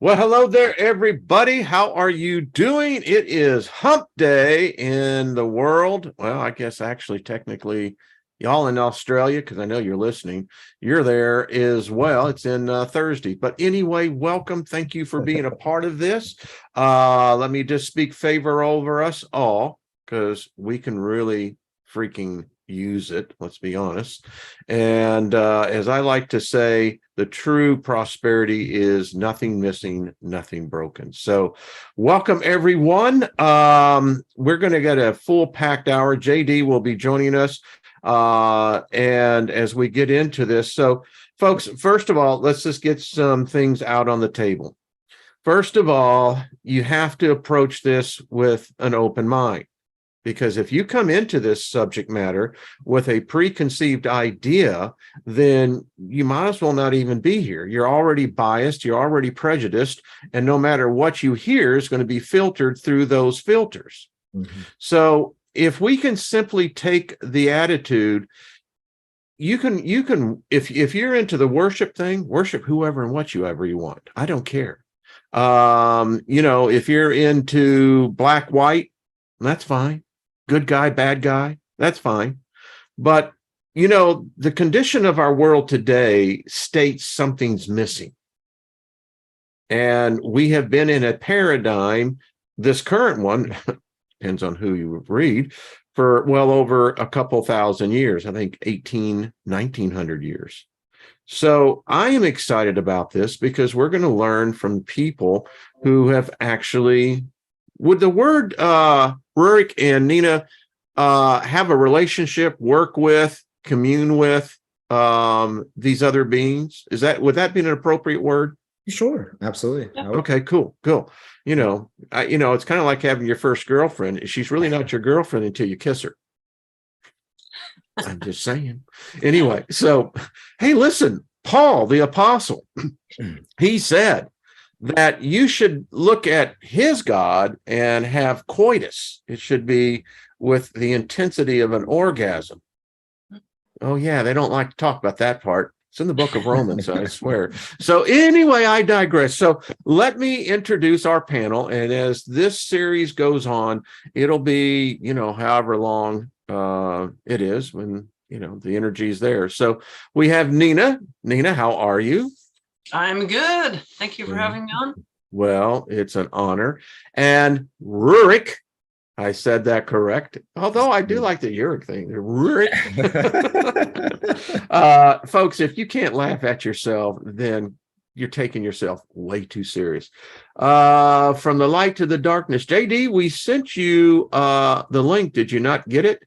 Well, hello there, everybody. How are you doing? It is hump day in the world. Well, I guess actually, technically, y'all in Australia, because I know you're listening, you're there as well. It's in Thursday. But anyway, welcome. Thank you for being a part of this. Let me just speak favor over us all, because we can really freaking use it. Let's be honest. And as I like to say, the true prosperity is nothing missing, nothing broken. So welcome, everyone. We're going to get a full packed hour. JD will be joining us. And as we get into this, so folks, first of all, let's just get some things out on the table. First of all, you have to approach this with an open mind. Because if you come into this subject matter with a preconceived idea, then you might as well not even be here. You're already biased, you're already prejudiced, and no matter what you hear is going to be filtered through those filters. Mm-hmm. So if we can simply take the attitude, you can if you're into the worship thing, worship whoever and whatever you want. I don't care. If you're into black, white, that's fine. Good guy, bad guy, that's fine. But, the condition of our world today states something's missing. And we have been in a paradigm, this current one, depends on who you read, for well over a couple thousand years, I think 1900 years. So I am excited about this because we're going to learn from people who have actually, would the word Ruric and Nina have a relationship, work with, commune with these other beings? Would that be an appropriate word? Sure, absolutely. Okay, cool. It's kind of like having your first girlfriend. She's really not your girlfriend until you kiss her. I'm just saying. Anyway, so hey, listen, Paul the apostle, he said that you should look at his God and have coitus. It should be with the intensity of an orgasm. Oh, yeah, they don't like to talk about that part. It's in the book of Romans, I swear. So anyway, I digress. So let me introduce our panel. And as this series goes on, it'll be, however long it is when, the energy is there. So we have Nina. Nina, how are you? I'm good. Thank you for having me on. Well, it's an honor. And Ruric, I said that correct. Although I do like the Ruric thing. Ruric. Folks, if you can't laugh at yourself, then you're taking yourself way too serious. From the light to the darkness. JD, we sent you the link. Did you not get it?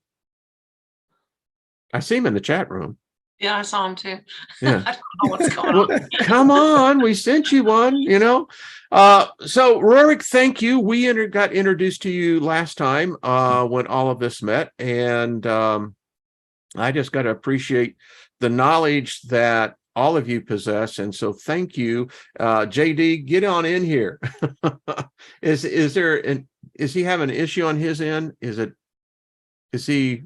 I see him in the chat room. Yeah, I saw him too. Yeah. I don't know what's going on. Come on, we sent you one, So Ruric, thank you. We got introduced to you last time when all of us met. And I just got to appreciate the knowledge that all of you possess. And so thank you. JD, get on in here. Is he having an issue on his end? Is he...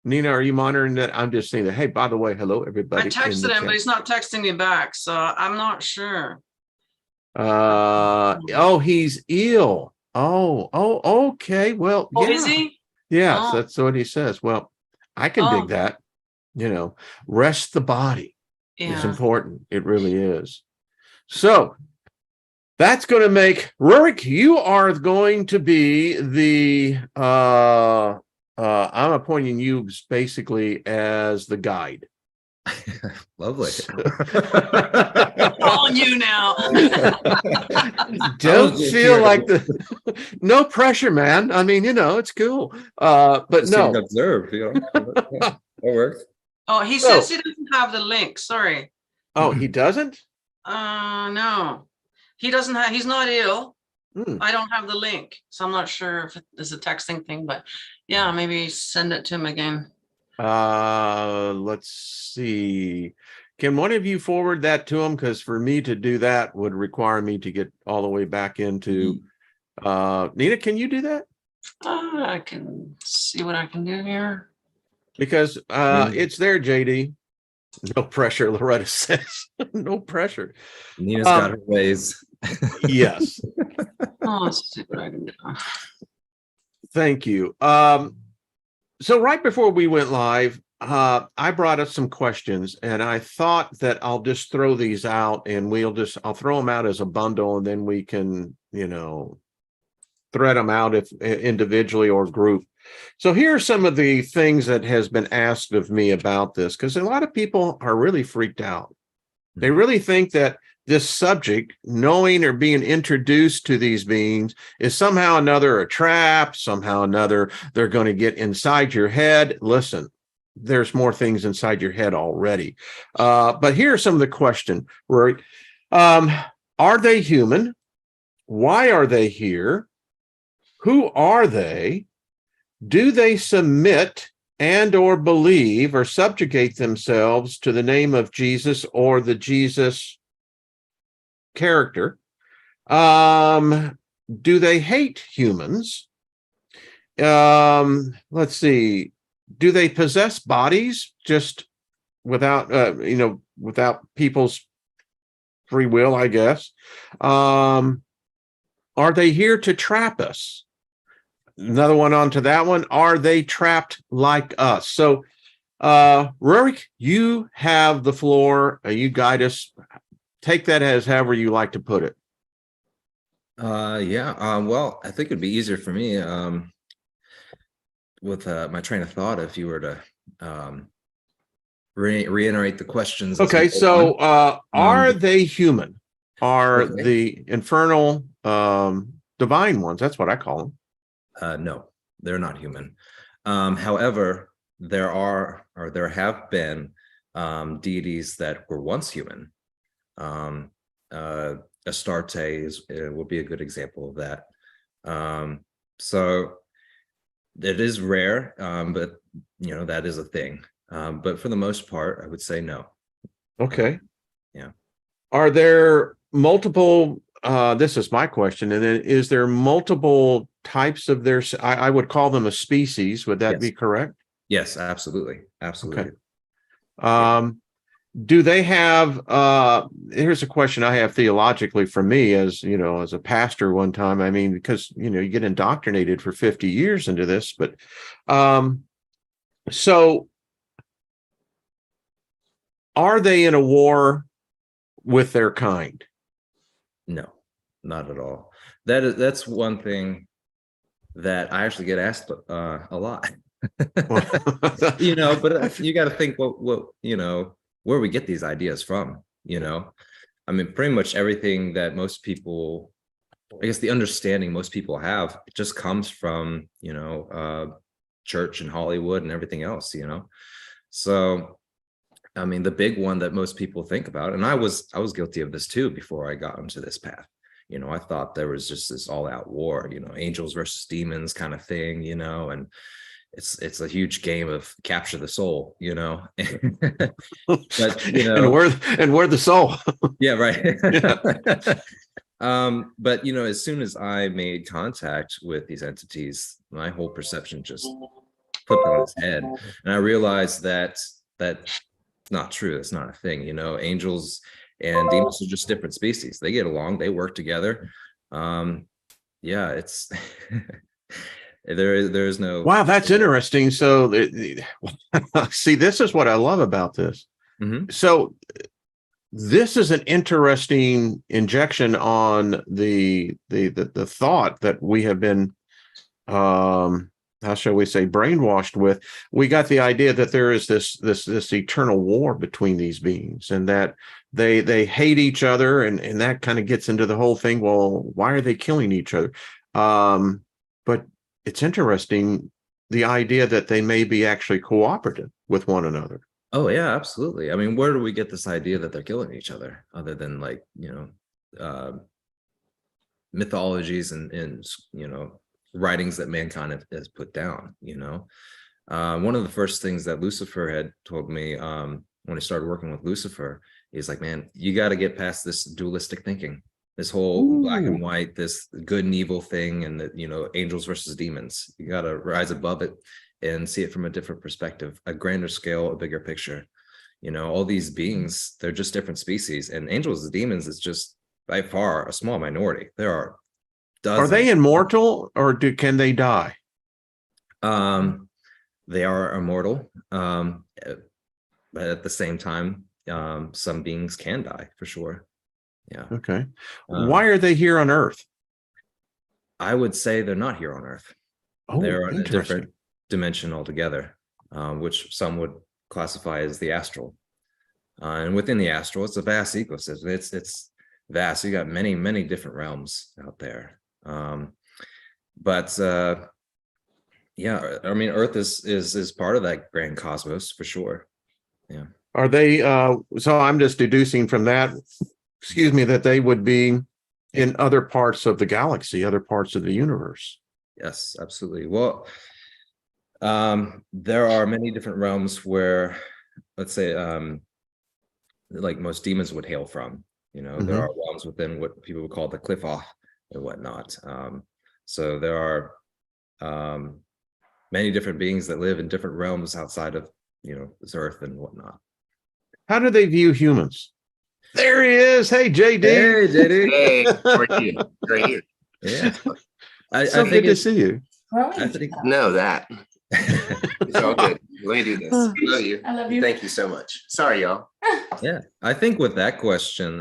Nina, are you monitoring that? I'm just saying that, hey, by the way, hello, everybody. I texted him, but he's not texting me back, so I'm not sure. He's ill. Okay. Well, yeah. Is he? Yes, that's what he says. Well, I can dig that. Rest the body is important. It really is. So that's going to make Ruric, you are going to be the I'm appointing you basically as the guide. Lovely. On you now. Don't feel like no pressure, man. I mean, it's cool. But no. Observed, that works. Oh, he says he doesn't have the link. Sorry. Oh, he doesn't? No. He doesn't have, he's not ill. I don't have the link, so I'm not sure if it's a texting thing, but yeah, maybe send it to him again. Let's see. Can one of you forward that to him? Because for me to do that would require me to get all the way back into Nina, can you do that? I can see what I can do here. Because it's there, JD. No pressure, Loretta says. No pressure. Nina's got her ways. Yes. Oh, let's see what I can do. Thank you. So right before we went live, I brought up some questions, and I thought that I'll just throw these out, and I'll throw them out as a bundle, and then we can, thread them out if individually or group. So here are some of the things that has been asked of me about this, because a lot of people are really freaked out. They really think that this subject, knowing or being introduced to these beings, is somehow another a trap, somehow another they're going to get inside your head. Listen, there's more things inside your head already. But here are some of the questions, Rory. Are they human? Why are they here? Who are they? Do they submit and or believe or subjugate themselves to the name of Jesus or the Jesus character? Do they hate humans? Let's see. Do they possess bodies just without, without people's free will, I guess? Are they here to trap us? Another one onto that one. Are they trapped like us? So, Ruric, you have the floor. You guide us. Take that as however you like to put it. Well, I think it'd be easier for me with my train of thought if you were to reiterate the questions. Okay, so are they human? Are the infernal divine ones? That's what I call them. No, they're not human. However, there have been deities that were once human. Astartes would be a good example of that. So it is rare, but that is a thing. But for the most part, I would say no. Okay. Yeah. Are there multiple? This is my question. And then, is there multiple types of their? I would call them a species. Would that be correct? Yes, absolutely, absolutely. Okay. Do they have? Here's a question I have theologically for me, as as a pastor one time. I mean, because you get indoctrinated for 50 years into this, but so are they in a war with their kind? No, not at all. That's one thing that I actually get asked a lot. But you got to think what where we get these ideas from. I mean, pretty much everything that most people, I guess, the understanding most people have, it just comes from church and Hollywood and everything else. So I mean, the big one that most people think about, and I was guilty of this too before I got onto this path. I thought there was just this all-out war, angels versus demons kind of thing, and it's a huge game of capture the soul, but and we're the soul. Yeah, right. But as soon as I made contact with these entities, my whole perception just flipped on its head, and I realized that it's not true. It's not a thing. Angels and demons are just different species. They get along, they work together. It's there is no. Wow, that's interesting. So see, this is what I love about this. Mm-hmm. So this is an interesting injection on the thought that we have been how shall we say, brainwashed with. We got the idea that there is this eternal war between these beings, and that they hate each other, and that kind of gets into the whole thing. Well, why are they killing each other? But it's interesting, the idea that they may be actually cooperative with one another. Oh yeah, absolutely. I mean, where do we get this idea that they're killing each other, other than mythologies and writings that mankind has put down? One of the first things that Lucifer had told me when I started working with Lucifer is like, man, you got to get past this dualistic thinking, this whole black and white, this good and evil thing, and that angels versus demons. You got to rise above it and see it from a different perspective, a grander scale, a bigger picture. All these beings, they're just different species, and angels and demons is just by far a small minority. There are dozens. Are they immortal, or can they die? They are immortal, but at the same time, some beings can die for sure. Yeah. Okay. Why are they here on Earth? I would say they're not here on Earth. Oh, they're in a different dimension altogether, which some would classify as the astral. And within the astral, it's a vast ecosystem. It's vast. You got many, many different realms out there. But yeah, I mean, Earth is part of that grand cosmos for sure. Yeah. Are they? So I'm just deducing from that. Excuse me, that they would be in other parts of the galaxy, other parts of the universe. Yes, absolutely. Well, there are many different realms where, let's say, like most demons would hail from. There are realms within what people would call the cliff off and whatnot. So there are many different beings that live in different realms outside of this earth and whatnot. How do they view humans? There he is. Hey, JD. Hey, JD. Hey, how are you? Right here. Yeah. I think good to see you. I think No, that. It's all good. Let me do this. I love you. I love you. Thank you so much. Sorry, y'all. Yeah, I think with that question,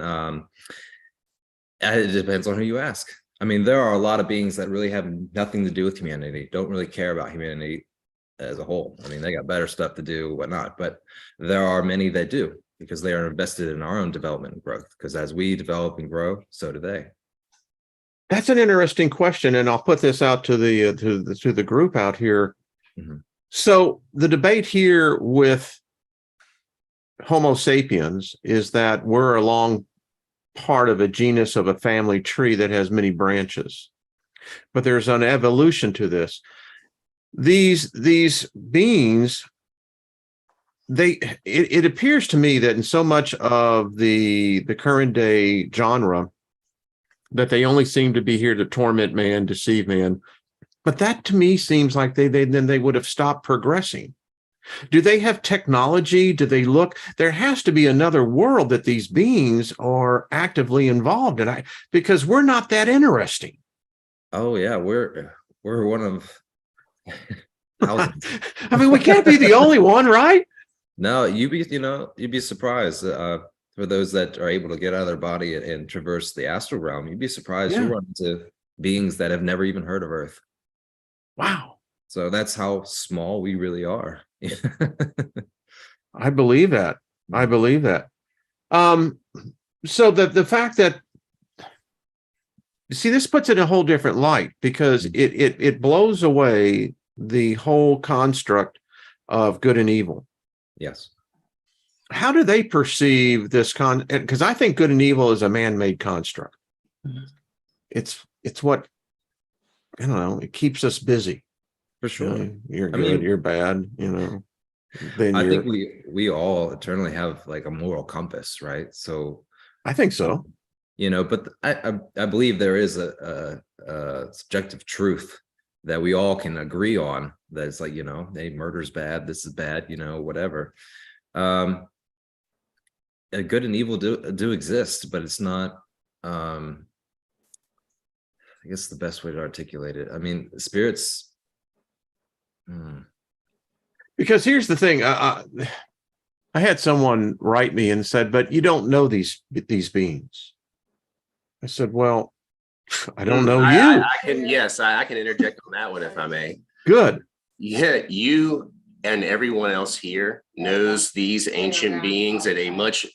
it depends on who you ask. I mean, there are a lot of beings that really have nothing to do with humanity, don't really care about humanity as a whole. I mean, they got better stuff to do, whatnot, but there are many that do, because they are invested in our own development and growth, because as we develop and grow, so do they. That's an interesting question, and I'll put this out to the group out here. So the debate here with Homo sapiens is that we're a long part of a genus of a family tree that has many branches, but there's an evolution to this. These beings, it appears to me that in so much of the current day genre, that they only seem to be here to torment man, deceive man. But that to me seems like they would have stopped progressing. Do they have technology? Do they look? There has to be another world that these beings are actively involved in, because we're not that interesting. Oh yeah, we're one of thousands. I mean, we can't be the only one, right? No, you'd be surprised. For those that are able to get out of their body and traverse the astral realm, you'd be surprised. You run into beings that have never even heard of Earth. Wow. So that's how small we really are. I believe that. I believe that. So the fact that, see, this puts it in a whole different light, because it blows away the whole construct of good and evil. Yes. How do they perceive this because I think good and evil is a man-made construct. It's what, I don't know, it keeps us busy. For sure. You're good, you're bad, Then I think we all eternally have like a moral compass, right? So I think so. But I believe there is a subjective truth that we all can agree on, that it's like, hey, murder's bad, this is bad, whatever. Good and evil do exist, but it's not, I guess the best way to articulate it. I mean, spirits. Because here's the thing, I had someone write me and said, but you don't know these beings. I said, well, I don't know you. I can interject on that one if I may. Good. Yeah, you and everyone else here knows these ancient beings at a much,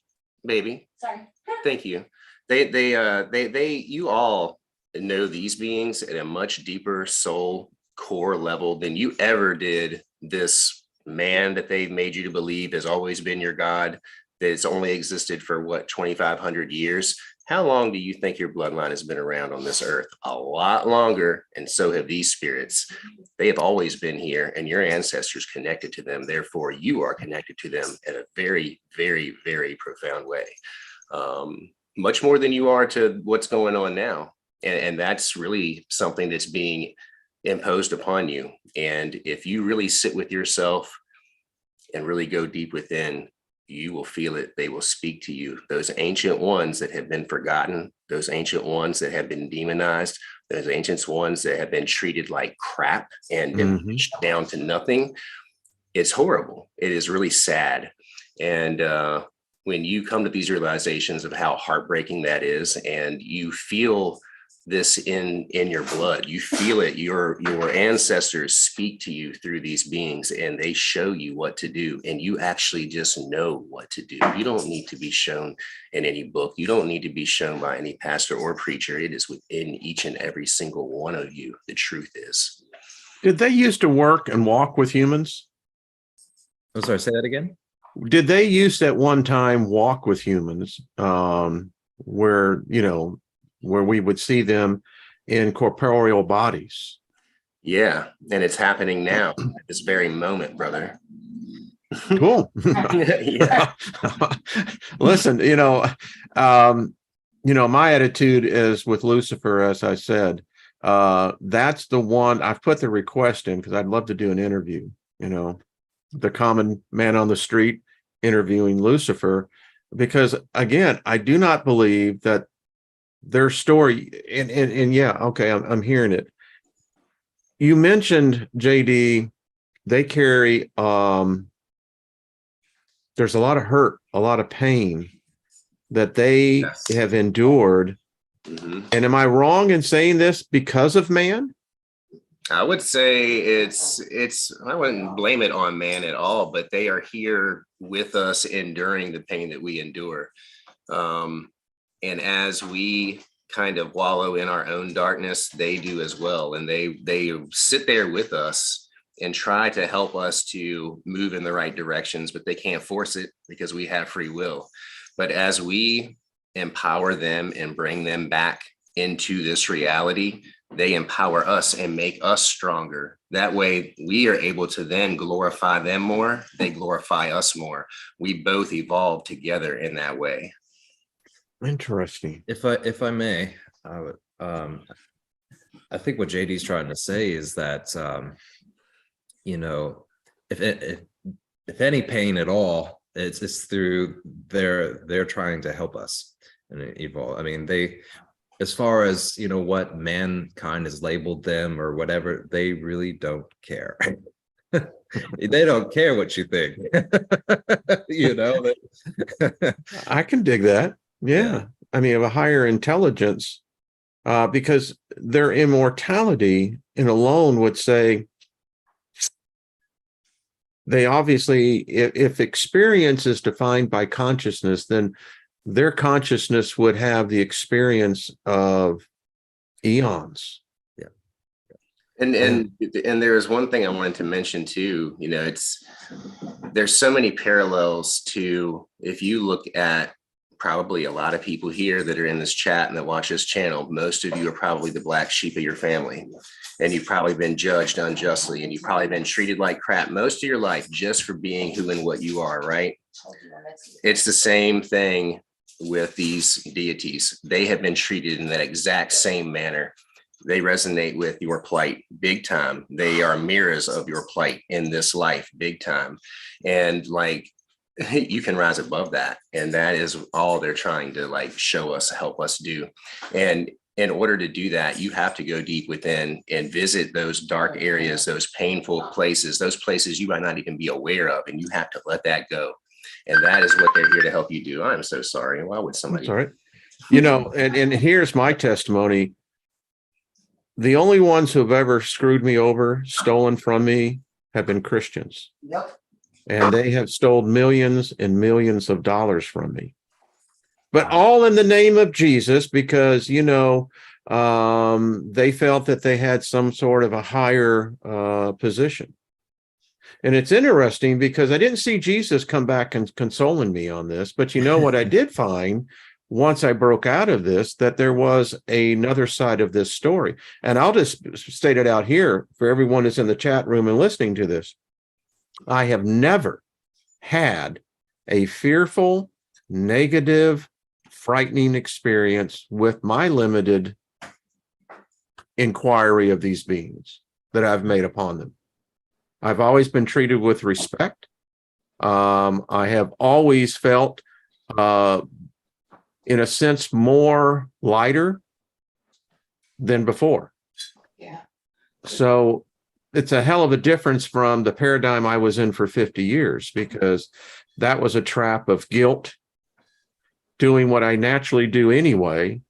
baby. Sorry. Thank you. You all know these beings at a much deeper soul core level than you ever did this man that they've made you to believe has always been your God, that it's only existed for 2,500 years. How long do you think your bloodline has been around on this earth? A lot longer. And so have these spirits. They have always been here, and your ancestors connected to them. Therefore, you are connected to them in a very, very, very profound way. Much more than you are to what's going on now. And that's really something that's being imposed upon you. And if you really sit with yourself and really go deep within, you will feel it. They will speak to you. Those ancient ones that have been forgotten, those ancient ones that have been demonized, those ancient ones that have been treated like crap and been pushed down to nothing. It's horrible. It is really sad. And when you come to these realizations of how heartbreaking that is, and you feel this in your blood, you feel it, your ancestors speak to you through these beings, and they show you what to do, and you actually just know what to do. You don't need to be shown in any book. You don't need to be shown by any pastor or preacher. It is within each and every single one of you. The truth is. Did they used to work and walk with humans? I'm sorry, say that again. Did they used at one time walk with humans, where, you know, where we would see them in corporeal bodies? Yeah, and it's happening now at this very moment, brother. Cool. Yeah. Listen, my attitude is with Lucifer, as I said, that's the one I've put the request in because I'd love to do an interview, the common man on the street interviewing Lucifer, because again, I do not believe that their story and yeah, okay, I'm hearing it. You mentioned, JD, they carry there's a lot of hurt, a lot of pain that they have endured. And am I wrong in saying this because of man? I would say it's I wouldn't blame it on man at all, but they are here with us enduring the pain that we endure. And as we kind of wallow in our own darkness, they do as well. And they sit there with us and try to help us to move in the right directions, but they can't force it because we have free will. But as we empower them and bring them back into this reality, they empower us and make us stronger. That way we are able to then glorify them more. They glorify us more. We both evolve together in that way. Interesting. If I may, I would, I think what JD's trying to say is that, if any pain at all, it's through they're trying to help us and evolve. I mean, they, as far as, what mankind has labeled them or whatever, they really don't care. They don't care what you think. I can dig that. Yeah. I mean, of a higher intelligence, because their immortality in alone would say they obviously, if experience is defined by consciousness, then their consciousness would have the experience of eons. Yeah. And there's one thing I wanted to mention too, there's so many parallels to, if you look at probably a lot of people here that are in this chat and that watch this channel, most of you are probably the black sheep of your family, and you've probably been judged unjustly, and you've probably been treated like crap most of your life just for being who and what you are, right? It's the same thing with these deities. They have been treated in that exact same manner. They resonate with your plight big time. They are mirrors of your plight in this life big time. And you can rise above that. And that is all they're trying to show us, help us do. And in order to do that, you have to go deep within and visit those dark areas, those painful places, those places you might not even be aware of. And you have to let that go. And that is what they're here to help you do. I'm so sorry. Why would somebody? That's all right. And here's my testimony. The only ones who have ever screwed me over, stolen from me, have been Christians. Yep. And they have stolen millions and millions of dollars from me. But all in the name of Jesus, because, they felt that they had some sort of a higher position. And it's interesting because I didn't see Jesus come back and consoling me on this. But what I did find once I broke out of this, that there was another side of this story. And I'll just state it out here for everyone who's in the chat room and listening to this. I have never had a fearful, negative, frightening experience with my limited inquiry of these beings that I've made upon them. I've always been treated with respect. I have always felt, in a sense, more lighter than before. Yeah. So it's a hell of a difference from the paradigm I was in for 50 years, because that was a trap of guilt, doing what I naturally do anyway,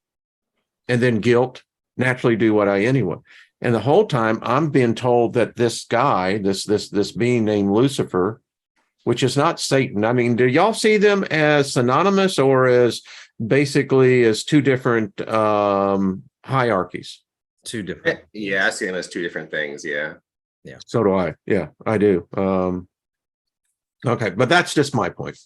and then guilt, naturally do what I anyway. And the whole time I'm being told that this guy, this being named Lucifer, which is not Satan. I mean, do y'all see them as synonymous or as basically as two different hierarchies? Two different. Yeah, I see them as two different things. Yeah. So do I. Yeah, I do. Okay, but that's just my point.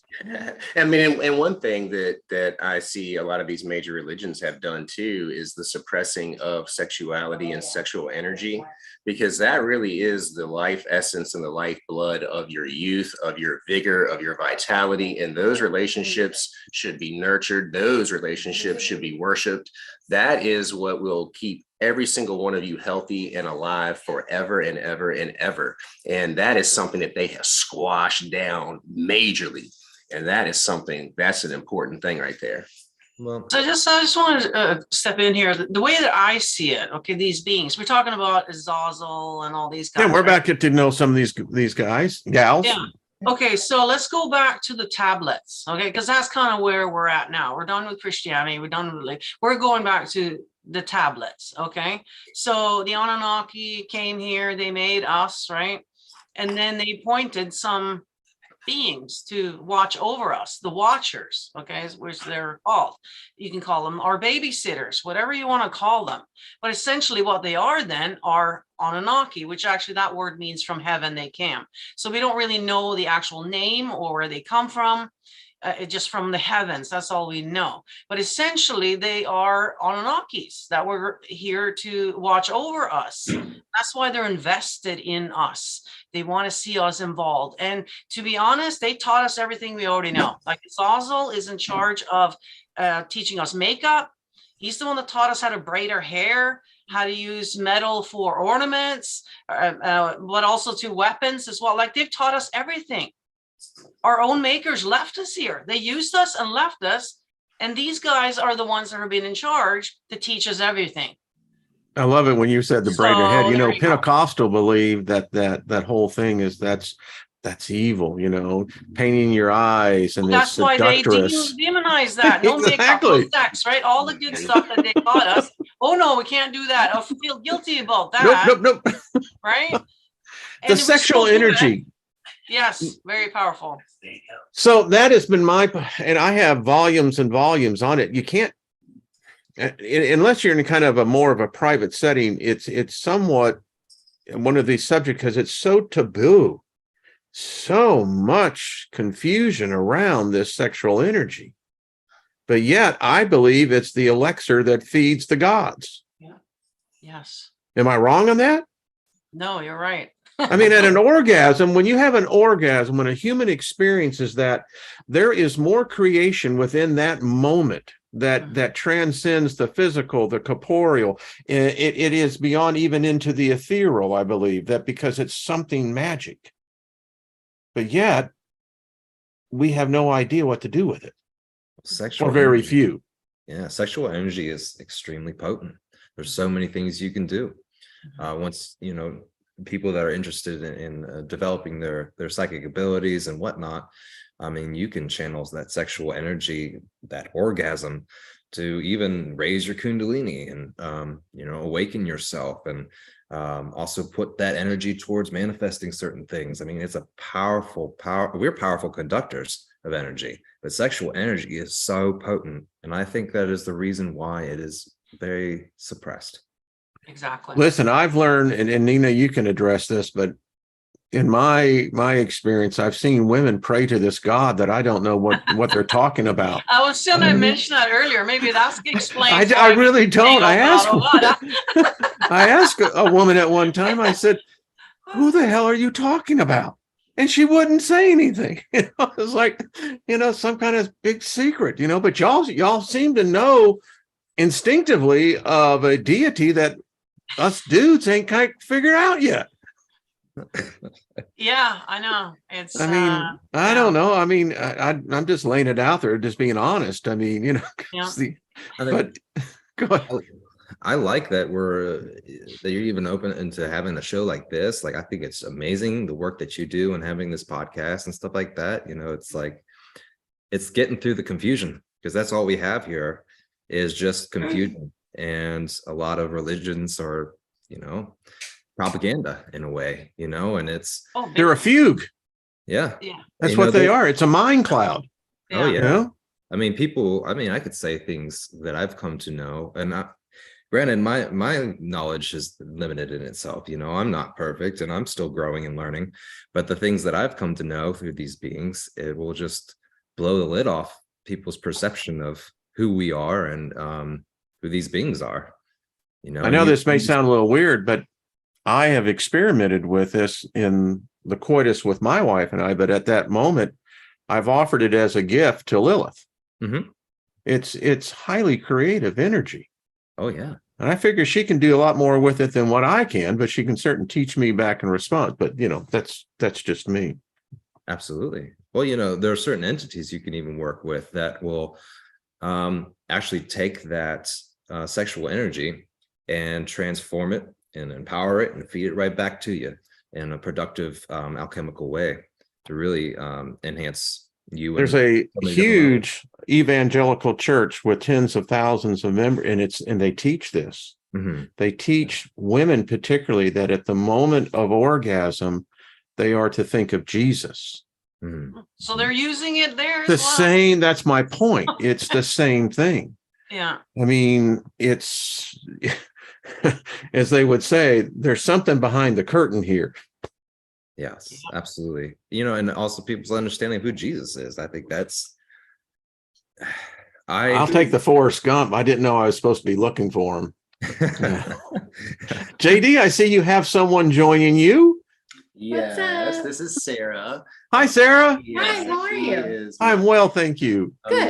I mean, and one thing that I see a lot of these major religions have done too is the suppressing of sexuality and sexual energy, because that really is the life essence and the lifeblood of your youth, of your vigor, of your vitality. And those relationships should be nurtured. Those relationships should be worshiped. That is what will keep every single one of you healthy and alive forever and ever and ever. And that is something that they have squashed down majorly. And that is something, that's an important thing right there. Well, so I just want to step in here. The way that I see it, okay, these beings, we're talking about Azazel and all these guys. Yeah, we're about to get to know some of these guys, gals. Yeah. Okay, so let's go back to the tablets, okay, because that's kind of where we're at now. We're done with Christianity. We're done with, we're going back to the tablets, okay? So the Anunnaki came here, they made us, right? And then they appointed some beings to watch over us, the watchers, okay, which they're called. You can call them our babysitters, whatever you want to call them. But essentially what they are then are Anunnaki, which actually that word means from heaven they came. So we don't really know the actual name or where they come from. Just from the heavens, that's all we know. But essentially they are Anunnakis that were here to watch over us. That's why they're invested in us. They want to see us involved. And to be honest, they taught us everything we already know. Like Azazel is in charge of teaching us makeup. He's the one that taught us how to braid our hair, how to use metal for ornaments, but also to weapons as well. Like they've taught us everything. Our own makers left us here. They used us and left us. And these guys are the ones that have been in charge to teach us everything. I love it when you said the braided head. You know, you Pentecostal believe that whole thing is that's evil, you know, painting your eyes and that's why they demonize that. No makeup, no sex, right? All the good stuff that they taught us. Oh no, we can't do that. I feel guilty about that. Nope. Right? The sexual energy. Yes, very powerful. So that has been and I have volumes and volumes on it. You can't, unless you're in kind of more of a private setting, it's somewhat one of these subjects because it's so taboo, so much confusion around this sexual energy. But yet I believe it's the elixir that feeds the gods. Yeah. Yes. Am I wrong on that? No, you're right. I mean, at an orgasm, when you have an orgasm, when a human experiences that, there is more creation within that moment that transcends the physical, the corporeal. It is beyond even into the ethereal, I believe, that because it's something magic. But yet, we have no idea what to do with it. Sexual or very energy. few. Yeah, sexual energy is extremely potent. There's so many things you can do. Once, you know, people that are interested in developing their psychic abilities and whatnot, I mean, you can channel that sexual energy, that orgasm, to even raise your kundalini and you know, awaken yourself, and also put that energy towards manifesting certain things. I mean, it's a we're powerful conductors of energy, but sexual energy is so potent, and I think that is the reason why it is very suppressed. Exactly. Listen, I've learned, and Nina, you can address this, but in my experience, I've seen women pray to this God that I don't know what they're talking about. I was going to mention that earlier. Maybe that's explains. I really don't. I asked a woman at one time, I said, who the hell are you talking about? And she wouldn't say anything. You know, it was like, you know, some kind of big secret, you know, but y'all seem to know instinctively of a deity that us dudes ain't quite figured out yet. Yeah, I know. It's I mean, I don't know. I mean, I'm just laying it out there, just being honest. I mean, you know, yeah. I but think go ahead. I like that that you're even open into having a show like this. Like, I think it's amazing the work that you do and having this podcast and stuff like that. You know, it's like it's getting through the confusion, because that's all we have here is just confusion, and a lot of religions are, you know, propaganda in a way, you know, and it's Oh, They're a fugue. yeah, yeah. That's you what know, they are. It's a mind cloud. Oh Yeah. You yeah. know? I mean, I could say things that I've come to know, and granted, my knowledge is limited in itself. You know, I'm not perfect and I'm still growing and learning, but the things that I've come to know through these beings, it will just blow the lid off people's perception of who we are and who these beings are. You know, I and know this may sound a little weird, but I have experimented with this in the coitus with my wife and I, but at that moment, I've offered it as a gift to Lilith. Mhm. It's highly creative energy. Oh yeah. And I figure she can do a lot more with it than what I can, but she can certainly teach me back in response. But you know, that's just me. Absolutely. Well, you know, there are certain entities you can even work with that will actually take that sexual energy and transform it and empower it and feed it right back to you in a productive alchemical way to really enhance you. There's and a so many different levels. huge evangelical church with tens of thousands of members, and they teach this. Mhm. They teach women particularly that at the moment of orgasm, they are to think of Jesus. Mhm. So they're using it there The as well. same, that's my point. It's the same thing. Yeah. I mean, it's as they would say, there's something behind the curtain here. Yes, absolutely. You know, and also people's understanding of who Jesus is. I think that's I'll take the Forrest Gump. I didn't know I was supposed to be looking for him. JD, I see you have someone joining you. Yes, this is Sarah. Hi, Sarah. Hi, how are she you? is I'm well, thank you. Good.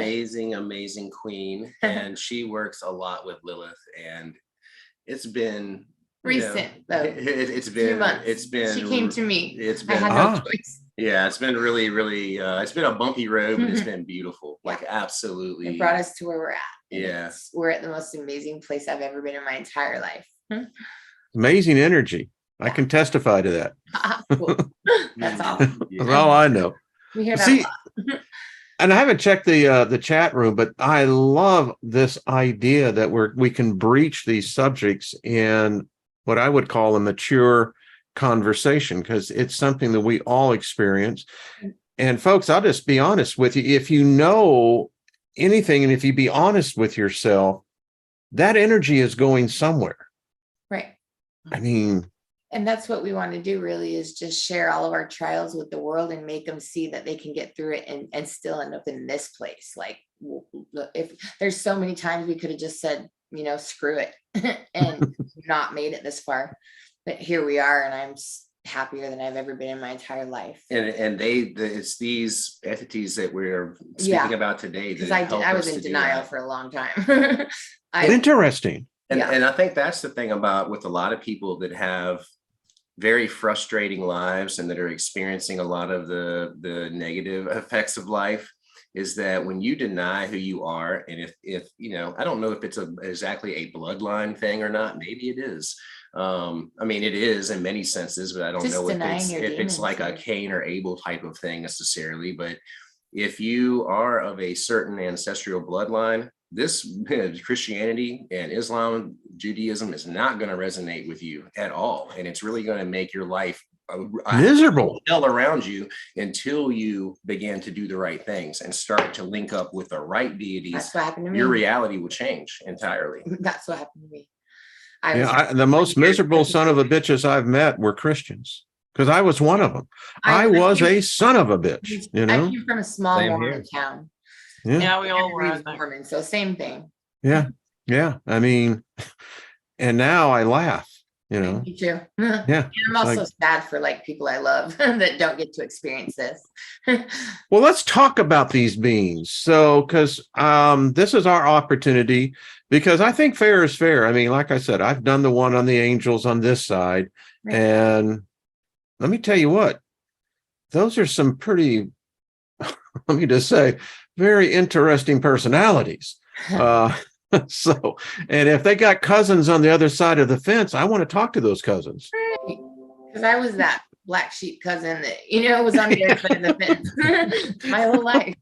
amazing queen, and she works a lot with Lilith, and it's been Recent, though. It's Few been months. it's been She came to me. It's I been had no choice. yeah, it's been really it's been a bumpy road, but it's been beautiful. Like absolutely. It brought us to where we're at. And Yeah. we're at the most amazing place I've ever been in my entire life. Amazing energy. I can testify to that. Cool. That's awesome. That's all I know. We hear that See, a lot. and I haven't checked the chat room, but I love this idea that we can breach these subjects in what I would call a mature conversation, because it's something that we all experience. And folks, I'll just be honest with you. If you know anything, and if you be honest with yourself, that energy is going somewhere. Right. I mean, And that's what we want to do, really, is just share all of our trials with the world and make them see that they can get through it and still end up in this place. Like, if there's so many times we could have just said, you know, screw it and not made it this far. But here we are, and I'm happier than I've ever been in my entire life. And it's these entities that we're speaking about today. Because I was in denial for a long time. interesting. And Yeah. and I think that's the thing about with a lot of people that have very frustrating lives and that are experiencing a lot of the negative effects of life, is that when you deny who you are, and if you know, I don't know if it's exactly a bloodline thing or not, maybe it is. I mean, it is in many senses, but I don't Just know denying your if it's demons, like a yeah. Cain or Abel type of thing necessarily. But if you are of a certain ancestral bloodline, this Christianity and Islam, Judaism is not going to resonate with you at all. And it's really going to make your life Miserable. hell around you until you begin to do the right things and start to link up with the right deities. That's what happened to me. Your reality will change entirely. That's what happened to me. The most miserable son of a bitches I've met were Christians, because I was one of them. I was a son of a bitch, you I know? came from a small Same Mormon here. town. Yeah, we all were. I Everybody's think. Mormon, so same thing. Yeah. I mean, and now I laugh, you know? Me too. Yeah. And I'm also like- sad for like people I love that don't get to experience this. Well, let's talk about these beings. So, because this is our opportunity, because I think fair is fair. I mean, like I said, I've done the one on the angels on this side, Right. and let me tell you what, those are some pretty, let me just say, very interesting personalities. So, and if they got cousins on the other side of the fence, I want to talk to those cousins. Because I was that black sheep cousin that, was on the other side of the fence my whole life.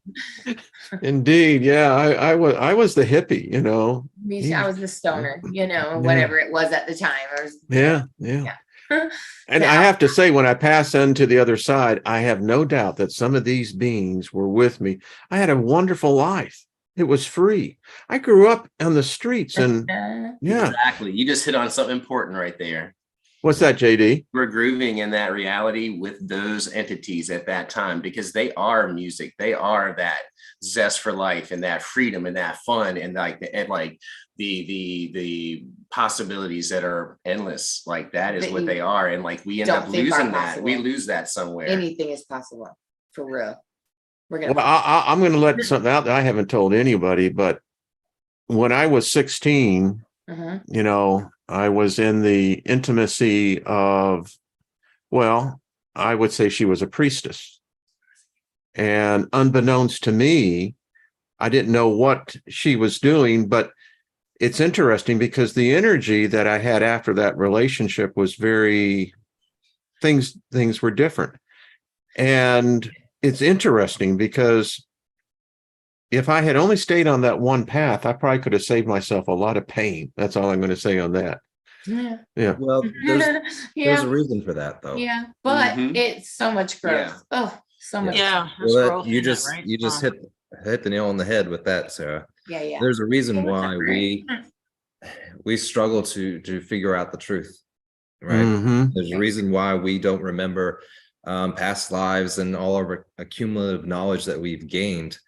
Indeed. Yeah. I was the hippie, I was the stoner, whatever it was at the time. Yeah. And I have to say, when I pass into the other side, I have no doubt that some of these beings were with me. I had a wonderful life. It was free. I grew up on the streets and yeah. Exactly. You just hit on something important right there. What's that, JD? We're grooving in that reality with those entities at that time, because they are music. They are that zest for life and that freedom and that fun and the possibilities that are endless. Like that is what they are. And like we end up losing that. We lose that somewhere. Anything is possible, for real. I'm going to let something out that I haven't told anybody, but when I was 16, I was in the intimacy of, well, I would say she was a priestess. And unbeknownst to me, I didn't know what she was doing, but it's interesting because the energy that I had after that relationship was things were different. And it's interesting because if I had only stayed on that one path, I probably could have saved myself a lot of pain. That's all I'm going to say on that. Yeah. Well, there's a reason for that, though. Yeah, but it's so much growth. Yeah. Oh, so much. Yeah. Well, you just hit the nail on the head with that, Sarah. Yeah. There's a reason why we struggle to figure out the truth, right? There's a reason why we don't remember past lives and all of our accumulative knowledge that we've gained.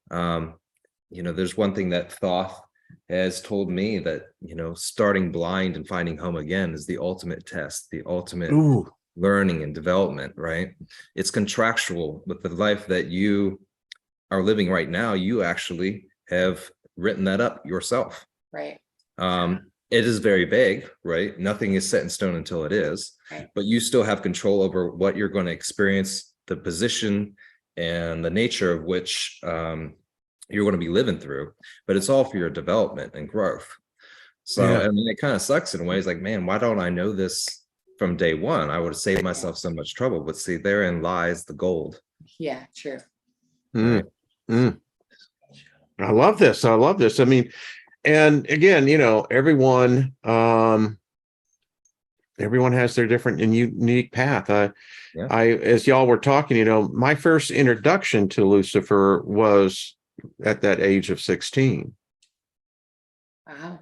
There's one thing that Thoth has told me, that starting blind and finding home again is the ultimate test, the ultimate learning and development, right? It's contractual with the life that you are living right now. You actually have written that up yourself, right? It is very vague, right? Nothing is set in stone until it is, right. But you still have control over what you're going to experience, the position and the nature of which you're going to be living through, but it's all for your development and growth. So, I mean, it kind of sucks in ways, like, man, why don't I know this from day one? I would have saved myself so much trouble, but see, therein lies the gold. Yeah, true. I love this. I mean, and again, everyone has their different and unique path. As y'all were talking, my first introduction to Lucifer was at that age of 16. Wow.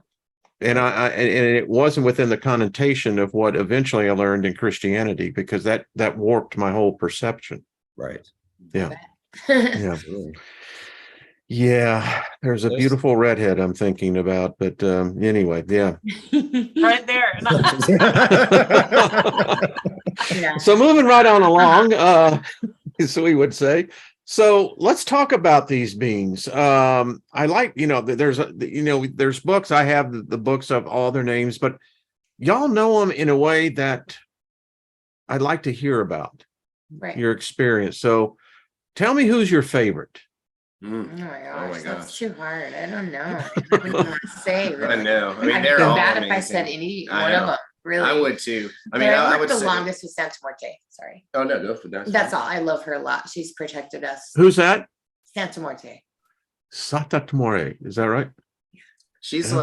And and it wasn't within the connotation of what eventually I learned in Christianity, because that warped my whole perception. Right. Yeah. Yeah. Yeah. There's a beautiful redhead I'm thinking about, but anyway, yeah. Right there. Yeah. So moving right on along, so we would say. So let's talk about these beings. I like, there's books. I have the books of all their names, but y'all know them in a way that I'd like to hear about your experience. So tell me, who's your favorite? Oh my gosh, that's too hard. I don't know. I don't know what to say. Really. I know. I mean, I'd feel bad if I said any one of them. Really, I would too. I mean, I would worked the say longest with Santa Morte. Sorry. Oh no, that's all. I love her a lot. She's protected us. Who's that? Santa Morte. Santa Morte. Is that right? She's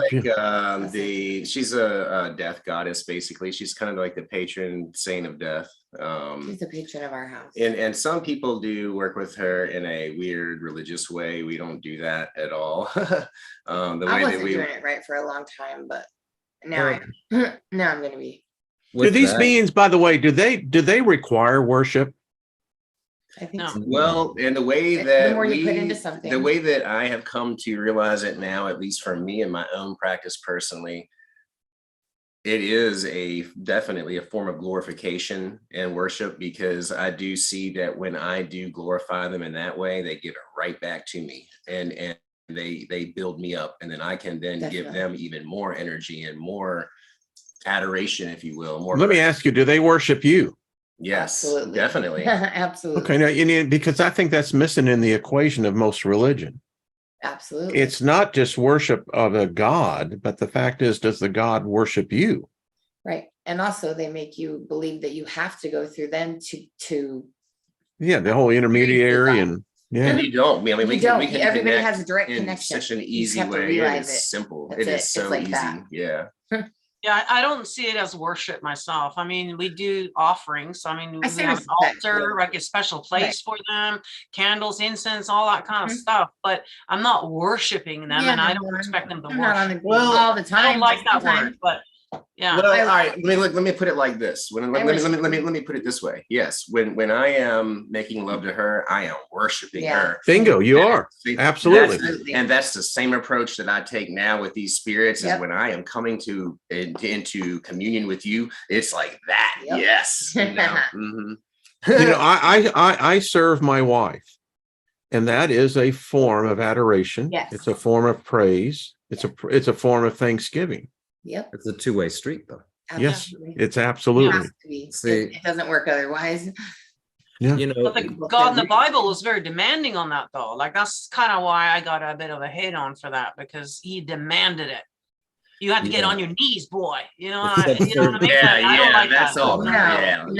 she's a death goddess, basically. She's kind of like the patron saint of death. She's the patron of our house. And some people do work with her in a weird religious way. We don't do that at all. I wasn't doing it right for a long time, but now I'm going to be. Do these beings, by the way, do they require worship? I think so. Well, and the way that the more you put into something, the way that I have come to realize it now, at least for me in my own practice personally, it is definitely a form of glorification and worship, because I do see that when I do glorify them in that way, they give it right back to me, and they build me up, and then I can then give them even more energy and more adoration, if you will. Let me ask you, do they worship you? Yes, Absolutely. definitely. Absolutely. Okay, now you need, because I think that's missing in the equation of most religion. Absolutely. It's not just worship of a god, but the fact is, does the god worship you? Right. And also they make you believe that you have to go through them to Yeah, the whole intermediary and And yeah. you don't. I mean, we You can, don't. we can Everybody connect has a direct in connection. such an You just easy have to way. It realize is it. simple. That's It it. is It's so like easy. that. Yeah. Yeah, I don't see it as worship myself. I mean, we do offerings. I mean, I we say have an respect, altar, yeah. like a special place for them, candles, incense, all that kind of Mhm. stuff. But I'm not worshiping them, and I don't well, expect them to I'm not on worship the me. all the time. I don't like but that sometimes. word, but yeah. Well, I- all right. Let me put it like this. Let me put it this way. Yes, when I am making love to her, I am worshiping Yeah. her. Bingo, you And are. see, Absolutely. Absolutely. And that's the same approach that I take now with these spirits. Yep. Is when I am coming into communion with you, it's like that. Yep. Yes. You know? Mhm. You know, I serve my wife, and that is a form of adoration. Yes. It's a form of praise. It's a form of thanksgiving. Yep. It's a two-way street, though. Yes, Absolutely. it's It absolutely. has to be. See- It doesn't work otherwise. Yeah. You know, But the God in the Bible was very demanding on that, though. Like, that's kind of why I got a bit of a hate on for that, because he demanded it. You had to get Yeah. on your knees, boy. You know, It's you know what I mean? Yeah, Like, I don't yeah, like that's that. all. No, Yeah, no.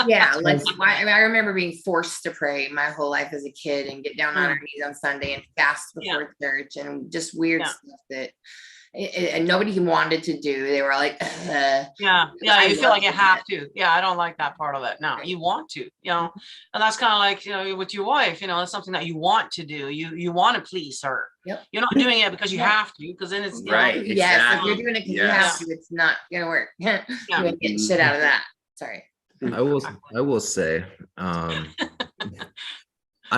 Yeah, like I mean, I remember being forced to pray my whole life as a kid and get down on our knees on Sunday and fast before church and just weird Yeah. stuff that and nobody wanted to do. They were like, Yeah, I you feel love like you doing have it. to. Yeah, I don't like that part of it. No, you want to, you know, and that's kind of like, you know, with your wife, you know, it's something that you want to do. You want to please her. Yep. You're not doing it because you Yeah. have to, because then it's, you know, Right. Yes, if Exactly. you're doing it because you Yes. have to, it's not gonna work. You Yeah. ain't getting shit out of that. Sorry. I will say, I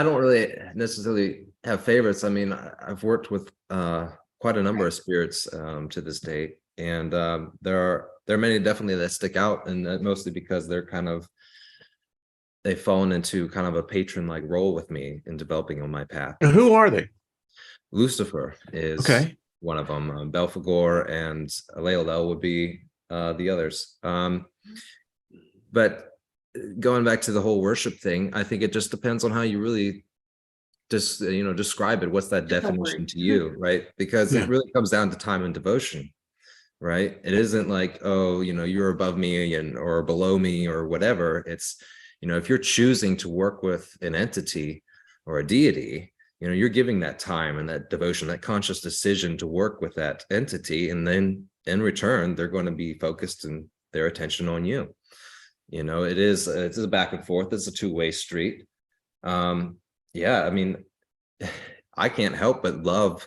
don't really necessarily have favorites. I mean, I've worked with quite a number of spirits to this date, and there are many definitely that stick out, and mostly because they've fallen into kind of a patron-like role with me in developing on my path. And who are they? Lucifer is Okay. one of them. Belphegor and Laelel would be the others. But going back to the whole worship thing, I think it just depends on how you really just describe it. What's that definition to you, right? Because Yeah. it really comes down to time and devotion, right? It isn't like, oh, you're above me or below me or whatever. It's, if you're choosing to work with an entity or a deity, you're giving that time and that devotion, that conscious decision to work with that entity, and then in return, they're going to be focused in their attention on you. It's a back and forth. It's a two-way street. Yeah, I mean, I can't help but love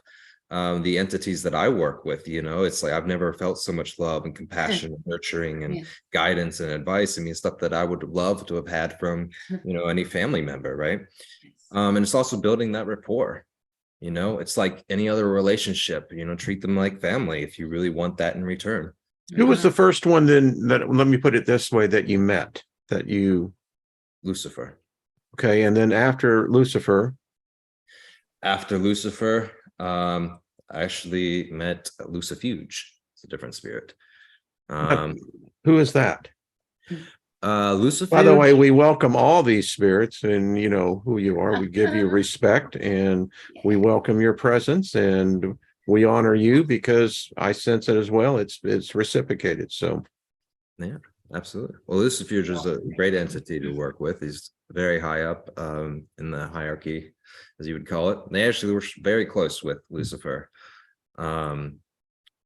the entities that I work with. It's like I've never felt so much love and compassion and nurturing and guidance and advice. I mean, stuff that I would love to have had from any family member, right? And it's also building that rapport. It's like any other relationship. Treat them like family if you really want that in return. Who was the first one then that, let me put it this way, that you met, Lucifer. Okay, and then after Lucifer, I actually met Lucifuge. It's a different spirit. who is that? Lucifuge. By the way, we welcome all these spirits, and you know who you are. We give you respect, and we welcome your presence, and we honor you because I sense it as well. It's reciprocated. So, yeah, absolutely. Well, Lucifuge is a great entity to work with. He's very high up in the hierarchy, as you would call it. They actually were very close with Lucifer.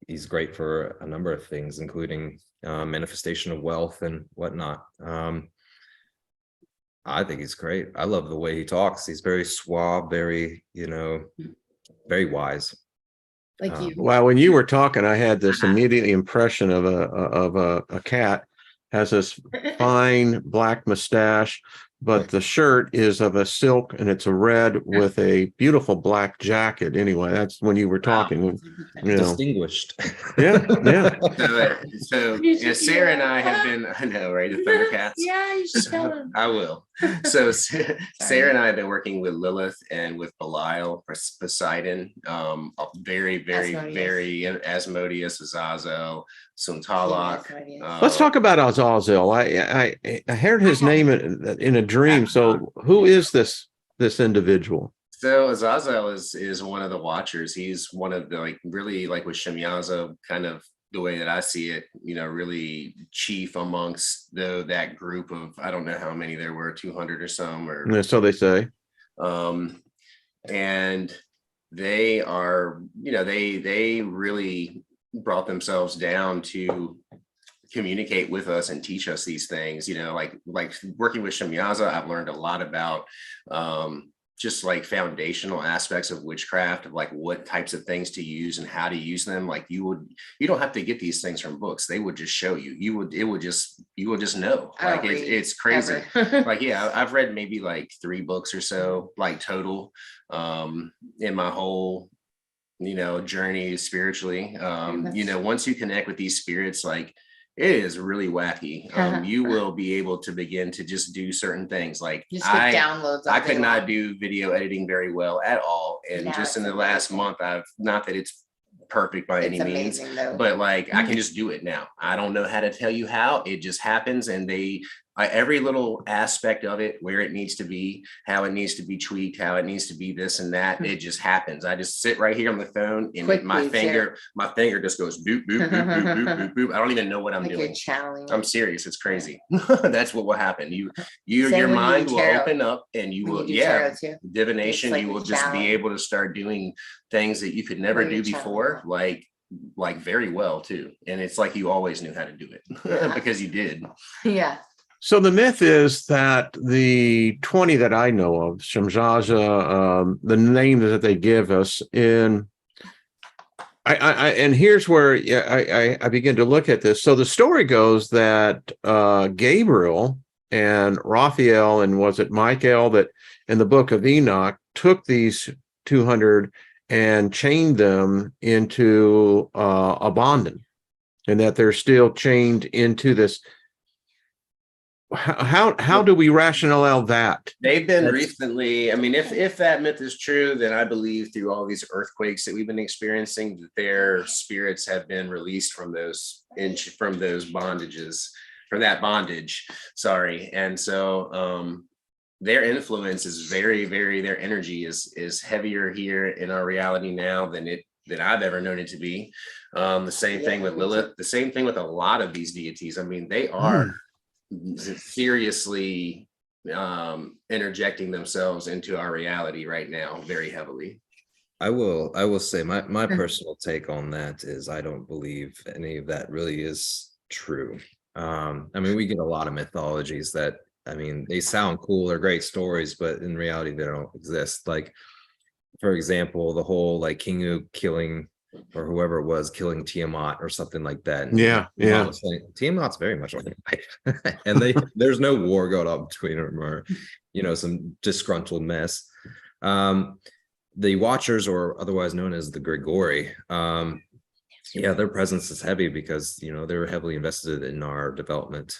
He's great for a number of things, including manifestation of wealth and whatnot. I think he's great. I love the way he talks. He's very suave, very, very wise. Like you. Well, when you were talking, I had this immediate impression of a cat has this fine black mustache, but the shirt is of a silk and it's a red with a beautiful black jacket. Anyway, that's when you were talking. Distinguished. Yeah. So Sarah and I have been, I know, right? The Thundercats. Yeah, you should tell them. I will. So Sarah and I have been working with Lilith and with Belial, Poseidon, very, very, Asmodeus. very Asmodeus, Azazel, Suntalak. Asmodeus. Let's talk about Azazel. I heard his name in a dream. So who is this individual? So Azazel is one of the Watchers. He's one of the, like, really, like with Shemyaza, kind of the way that I see it, you know, really chief amongst that group of, I don't know how many there were, 200 or some, or Yeah, so they say. And they are, you know, they really brought themselves down to communicate with us and teach us these things, you know, like working with Shemyaza, I've learned a lot about just like foundational aspects of witchcraft, of like what types of things to use and how to use them. Like you don't have to get these things from books. They would just show you. You will just know. Like it's crazy. Like, yeah, I've read maybe like 3 books or so, like total, in my whole, you know, journey spiritually. You know, once you connect with these spirits, like, it is really wacky. You will be able to begin to just do certain things. Like downloads. I could not do video editing very well at all. And just in the last month, not that it's perfect by any means, but like I can just do it now. I don't know how to tell you how. It just happens, and every little aspect of it, where it needs to be, how it needs to be tweaked, how it needs to be this and that, it just happens. I just sit right here on the phone, and my finger just goes boop, boop, boop, boop, boop, boop, boop. I don't even know what I'm doing. I'm serious. It's crazy. That's what will happen. Your mind will open up, and you will, divination. You will just be able to start doing things that you could never do before, like very well too. And it's like you always knew how to do it because you did. Yeah. So the myth is that the 20 that I know of, Shemyaza, the name that they give us and here's where I begin to look at this. So the story goes that Gabriel and Raphael, and was it Michael, that in the book of Enoch took these 200 and chained them into a bondage, and that they're still chained into this. How do we rationalize that? They've been recently, I mean, if that myth is true, then I believe through all these earthquakes that we've been experiencing, that their spirits have been released from those bondages, from that bondage. Sorry. And so their influence is very, very, their energy is heavier here in our reality now than I've ever known it to be. The same thing with Lilith, the same thing with a lot of these deities. I mean, they are seriously interjecting themselves into our reality right now very heavily. I will say my personal take on that is I don't believe any of that really is true. I mean, we get a lot of mythologies that, I mean, they sound cool, they're great stories, but in reality they don't exist. Like, for example, the whole like Kingu killing, or whoever it was, killing Tiamat or something like that. And Tiamat's very much like life. And there's no war going on between them, or, you know, some disgruntled mess. The Watchers, or otherwise known as the Grigori, their presence is heavy because, you know, they're heavily invested in our development.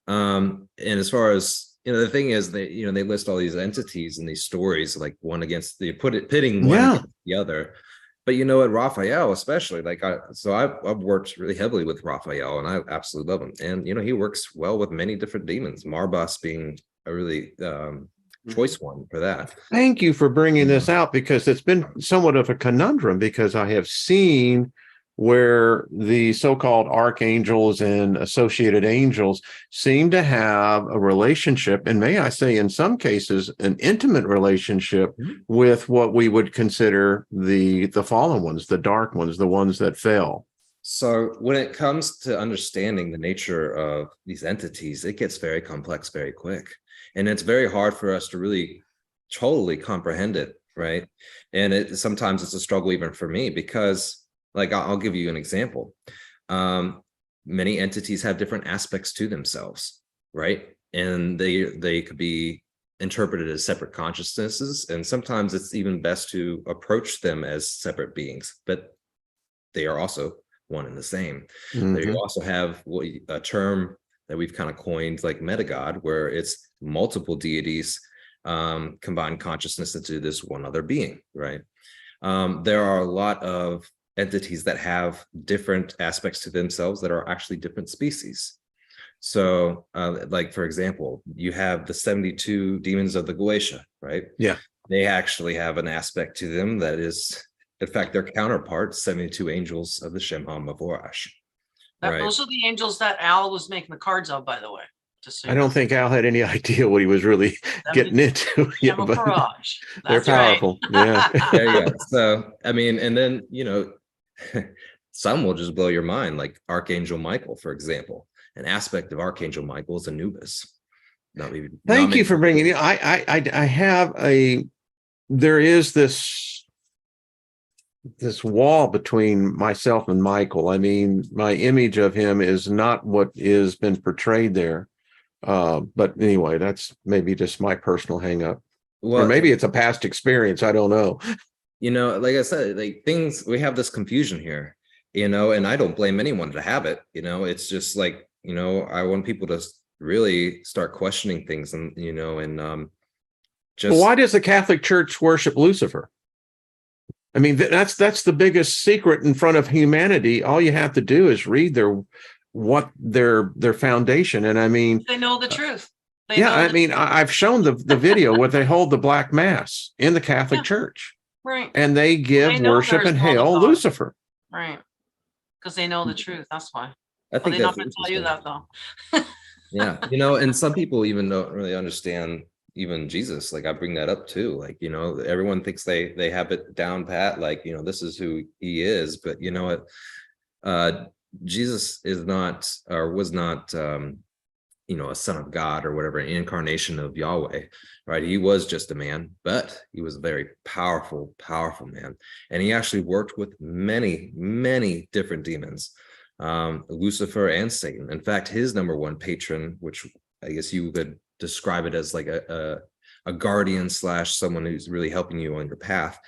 And as far as, you know, the thing is that, you know, they list all these entities in these stories, like one against pitting one against the other. But you know what, Raphael especially, like I've worked really heavily with Raphael, and I absolutely love him. And you know, he works well with many different demons, Marbas being a really choice one for that. Thank you for bringing this out, because it's been somewhat of a conundrum, because I have seen where the so-called archangels and associated angels seem to have a relationship, and may I say in some cases an intimate relationship with what we would consider the fallen ones, the dark ones, the ones that fell. So when it comes to understanding the nature of these entities, it gets very complex very quick, and it's very hard for us to really totally comprehend it, right? And sometimes it's a struggle even for me, because like, I'll give you an example. Many entities have different aspects to themselves, right? And they could be interpreted as separate consciousnesses. And sometimes it's even best to approach them as separate beings, but they are also one and the same. They also have a term that we've kind of coined, like metagod, where it's multiple deities combine consciousness into this one other being, right? There are a lot of entities that have different aspects to themselves that are actually different species. So like, for example, you have the 72 demons of the Goetia, right? Yeah. They actually have an aspect to them that is, in fact, their counterpart, 72 angels of the Shemham of Orash. Right. Those are the angels that Al was making the cards of, by the way. Just so I don't think Al had any idea what he was really getting into. Yeah, but they're powerful. Yeah. Yeah. So, I mean, and then, you know, some will just blow your mind, like Archangel Michael, for example. An aspect of Archangel Michael is Anubis. Thank you for bringing it. I have there is this wall between myself and Michael. I mean, my image of him is not what is been portrayed there. But anyway, that's maybe just my personal hang up. Well, or maybe it's a past experience. I don't know. You know, like I said, like we have this confusion here, you know, and I don't blame anyone to have it. You know, it's just like, you know, I want people to really start questioning things, and, you know, and just. Well, why does the Catholic Church worship Lucifer? I mean, that's the biggest secret in front of humanity. All you have to do is read their foundation, and I mean, they know the truth. I've shown the video where they hold the Black Mass in the Catholic Church, right? And they give worship and hail Lucifer, right? Because they know the truth. That's why. I think they're not going to tell you that, though. Yeah, you know, and some people even don't really understand even Jesus. Like, I bring that up too. Like, you know, everyone thinks they have it down pat, like, you know, this is who he is. But you know what? Jesus is not, or was not, you know, a son of God or whatever, an incarnation of Yahweh, right? He was just a man, but he was a very powerful, powerful man. And he actually worked with many, many different demons, Lucifer and Satan. In fact, his number one patron, which I guess you could describe it as like a guardian / someone who's really helping you on your path,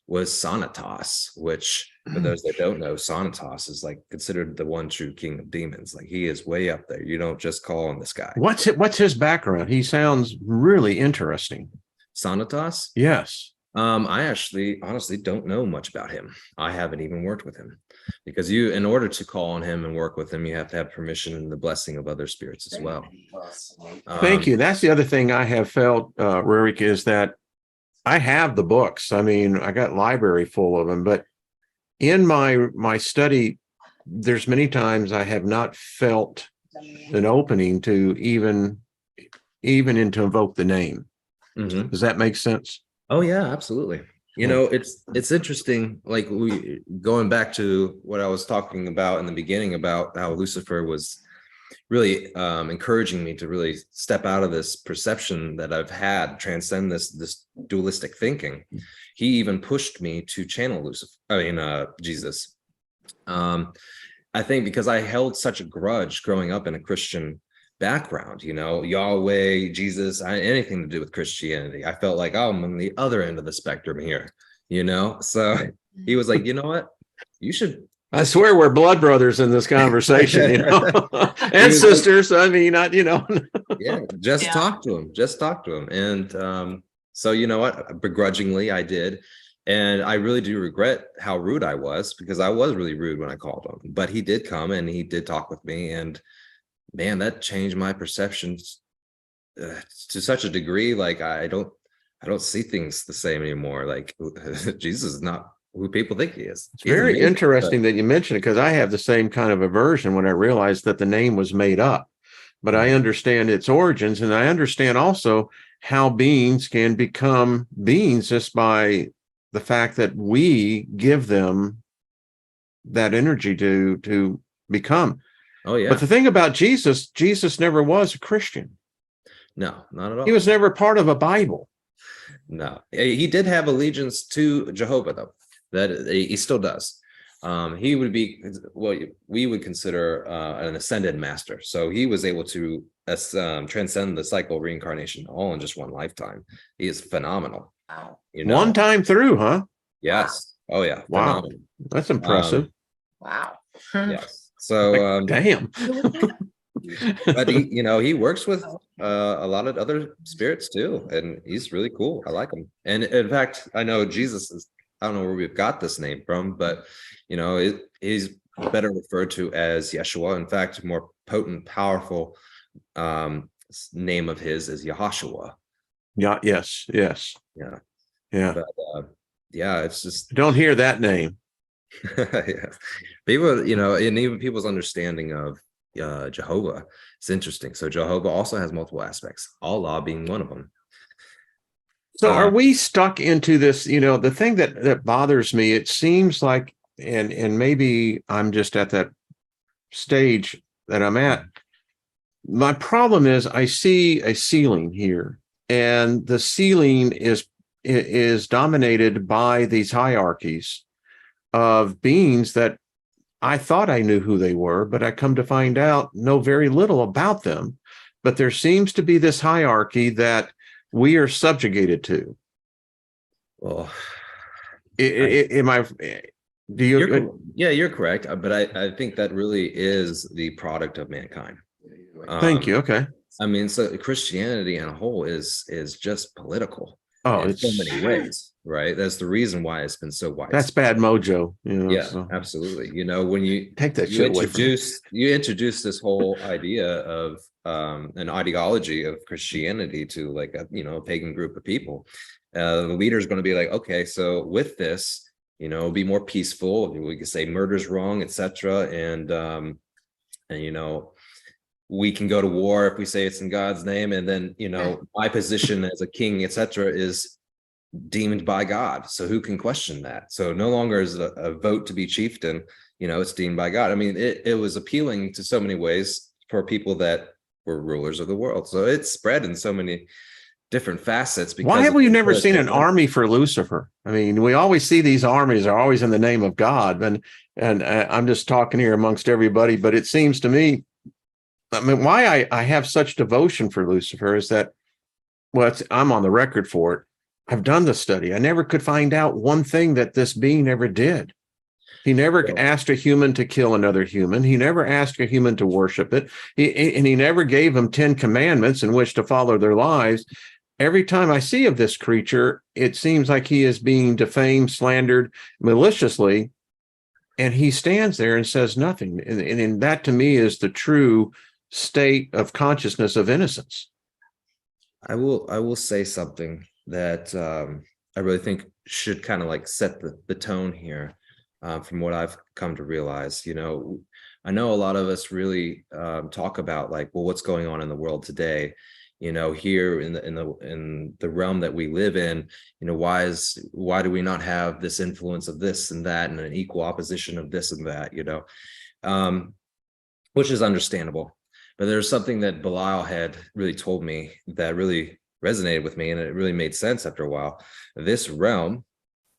was Sanatos, which, for those that don't know, Sanatos is like considered the one true king of demons. Like, he is way up there. You don't just call on this guy. What's his background? He sounds really interesting. Sanatos? Yes. I actually honestly don't know much about him. I haven't even worked with him, because in order to call on him and work with him, you have to have permission and the blessing of other spirits as well. Thank you. That's the other thing I have felt, Ruric, is that I have the books. I mean, I got library full of them, but in my study, there's many times I have not felt an opening to even to invoke the name. Mm-hmm. Does that make sense? Oh yeah, absolutely. You know, it's interesting, like going back to what I was talking about in the beginning about how Lucifer was really encouraging me to really step out of this perception that I've had, transcend this dualistic thinking. He even pushed me to channel Jesus. I think because I held such a grudge growing up in a Christian background, you know, Yahweh, Jesus, anything to do with Christianity. I felt like, oh, I'm on the other end of the spectrum here, you know? So he was like, you know what? You should. I swear we're blood brothers in this conversation, you know, and sisters. I mean, you know. Yeah, talk to him. Just talk to him. And so, you know what? Begrudgingly, I did. And I really do regret how rude I was, because I was really rude when I called him. But he did come and he did talk with me. And man, that changed my perceptions to such a degree. Like, I don't see things the same anymore. Like, Jesus is not who people think he is. It's very interesting that you mentioned it, because I have the same kind of aversion when I realized that the name was made up. But I understand its origins, and I understand also how beings can become beings just by the fact that we give them that energy to become. Oh yeah. But the thing about Jesus never was a Christian. No, not at all. He was never part of a Bible. No, he did have allegiance to Jehovah, though. That he still does. He would be what we would consider an ascended master. So he was able to transcend the cycle of reincarnation all in just one lifetime. He is phenomenal. Wow. You know? One time through, huh? Yes. Oh yeah. Wow. That's impressive. Wow. Yes. So damn. But he works with a lot of other spirits too, and he's really cool. I like him. And in fact, I know Jesus is, I don't know where we've got this name from, but he's better referred to as Yeshua. In fact, more potent, powerful name of his is Yehoshua. Yeah. Yes. Yeah. But, it's just don't hear that name. yeah. People, and even people's understanding of Jehovah, it's interesting. So Jehovah also has multiple aspects, Allah being one of them. So are we stuck into this? The thing that bothers me, it seems like, and maybe I'm just at that stage that I'm at. My problem is I see a ceiling here, and the ceiling is dominated by these hierarchies of beings that I thought I knew who they were, but I come to find out know very little about them. But there seems to be this hierarchy that we are subjugated to. Well, you're correct, but I think that really is the product of mankind. Thank you. Okay. I mean, so Christianity in a whole is just political. Oh, in so many ways, right? That's the reason why it's been so widespread. That's bad mojo. Absolutely. When you take that shit away from you introduce this whole idea of an ideology of Christianity to like a pagan group of people, the leader is going to be like, okay, so with this, be more peaceful. We can say murder's wrong, etc. And we can go to war if we say it's in God's name, and then my position as a king, etc., is deemed by God. So who can question that? So no longer is it a vote to be chieftain. It's deemed by God. I mean, it was appealing to so many ways for people that were rulers of the world. So it spread in so many different facets. Why have we never seen an army for Lucifer? I mean, we always see these armies are always in the name of God, and I'm just talking here amongst everybody, but it seems to me, I mean, why I have such devotion for Lucifer is that, I'm on the record for it. I've done the study. I never could find out one thing that this being ever did. He never asked a human to kill another human. He never asked a human to worship it. He never gave them 10 commandments in which to follow their lives. Every time I see of this creature, it seems like he is being defamed, slandered maliciously, and he stands there and says nothing. And that to me is the true state of consciousness of innocence. I will say something that I really think should kind of like set the tone here, from what I've come to realize. I know a lot of us really talk about like, well, what's going on in the world today, here in the realm that we live in, why do we not have this influence of this and that and an equal opposition of this and that, which is understandable. But there's something that Belial had really told me that really resonated with me, and it really made sense after a while. This realm,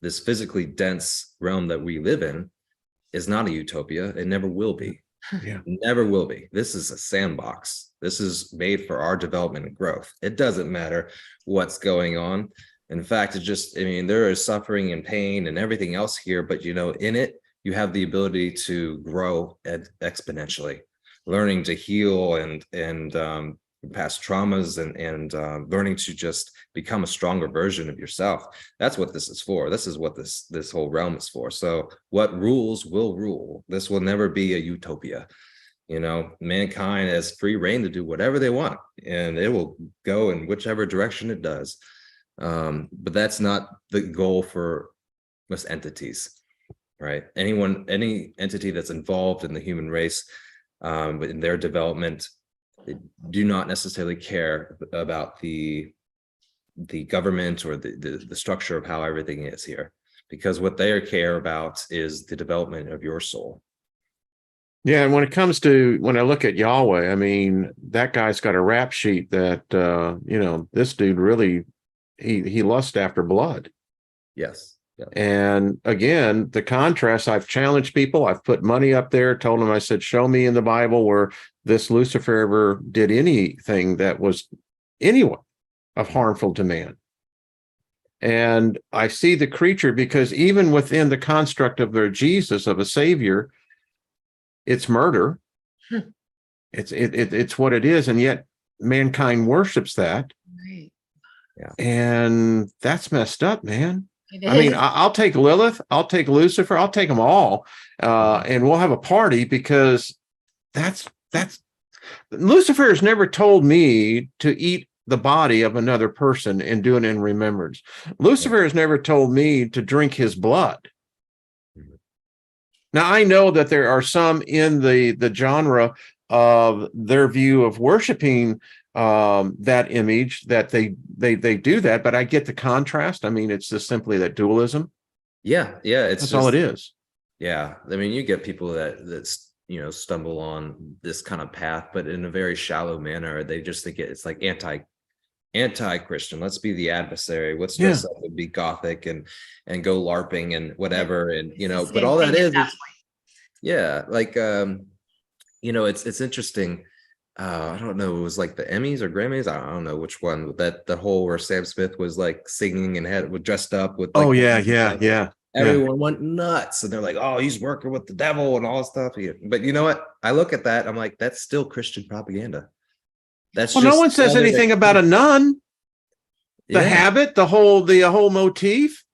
this physically dense realm that we live in, is not a utopia. It never will be. Yeah. Never will be. This is a sandbox. This is made for our development and growth. It doesn't matter what's going on. In fact, there is suffering and pain and everything else here, but in it, you have the ability to grow exponentially, learning to heal and past traumas and learning to just become a stronger version of yourself. That's what this is for. This is what this whole realm is for. So what rules will rule. This will never be a utopia. Mankind has free reign to do whatever they want, and it will go in whichever direction it does. But that's not the goal for most entities, right? Any entity that's involved in the human race, in their development, they do not necessarily care about the government or the structure of how everything is here, because what they care about is the development of your soul. Yeah, and when I look at Yahweh, I mean, that guy's got a rap sheet that this dude really he lusts after blood. Yes. Yeah. And again, the contrast, I've challenged people, I've put money up there, told them, I said, show me in the Bible where this Lucifer ever did anything that was anyone of harmful to man. And I see the creature, because even within the construct of their Jesus, of a savior, it's murder. It's what it is, and yet mankind worships that, Right. and that's messed up, man. It I mean, is. I'll take Lilith, I'll take Lucifer, I'll take them all, and we'll have a party, because that's Lucifer has never told me to eat the body of another person and do it in remembrance. Lucifer has never told me to drink his blood. Now, I know that there are some in the genre of their view of worshiping that image, that they do that, but I get the contrast. I mean, it's just simply that dualism. Yeah, it's That's all it is. Yeah, I mean, you get people that stumble on this kind of path, but in a very shallow manner. They just think it's like anti-Christian. Let's be the adversary. Let's dress up and be gothic and go LARPing and whatever. And but all that is like it's interesting. I don't know, it was like the Emmys or Grammys, I don't know which one, that the whole where Sam Smith was like singing and was dressed up with like, everyone went nuts, and they're like, oh, he's working with the devil and all this stuff. But you know what, I look at that, I'm like, that's still Christian propaganda. That's no one says anything about a nun, the habit, the whole motif.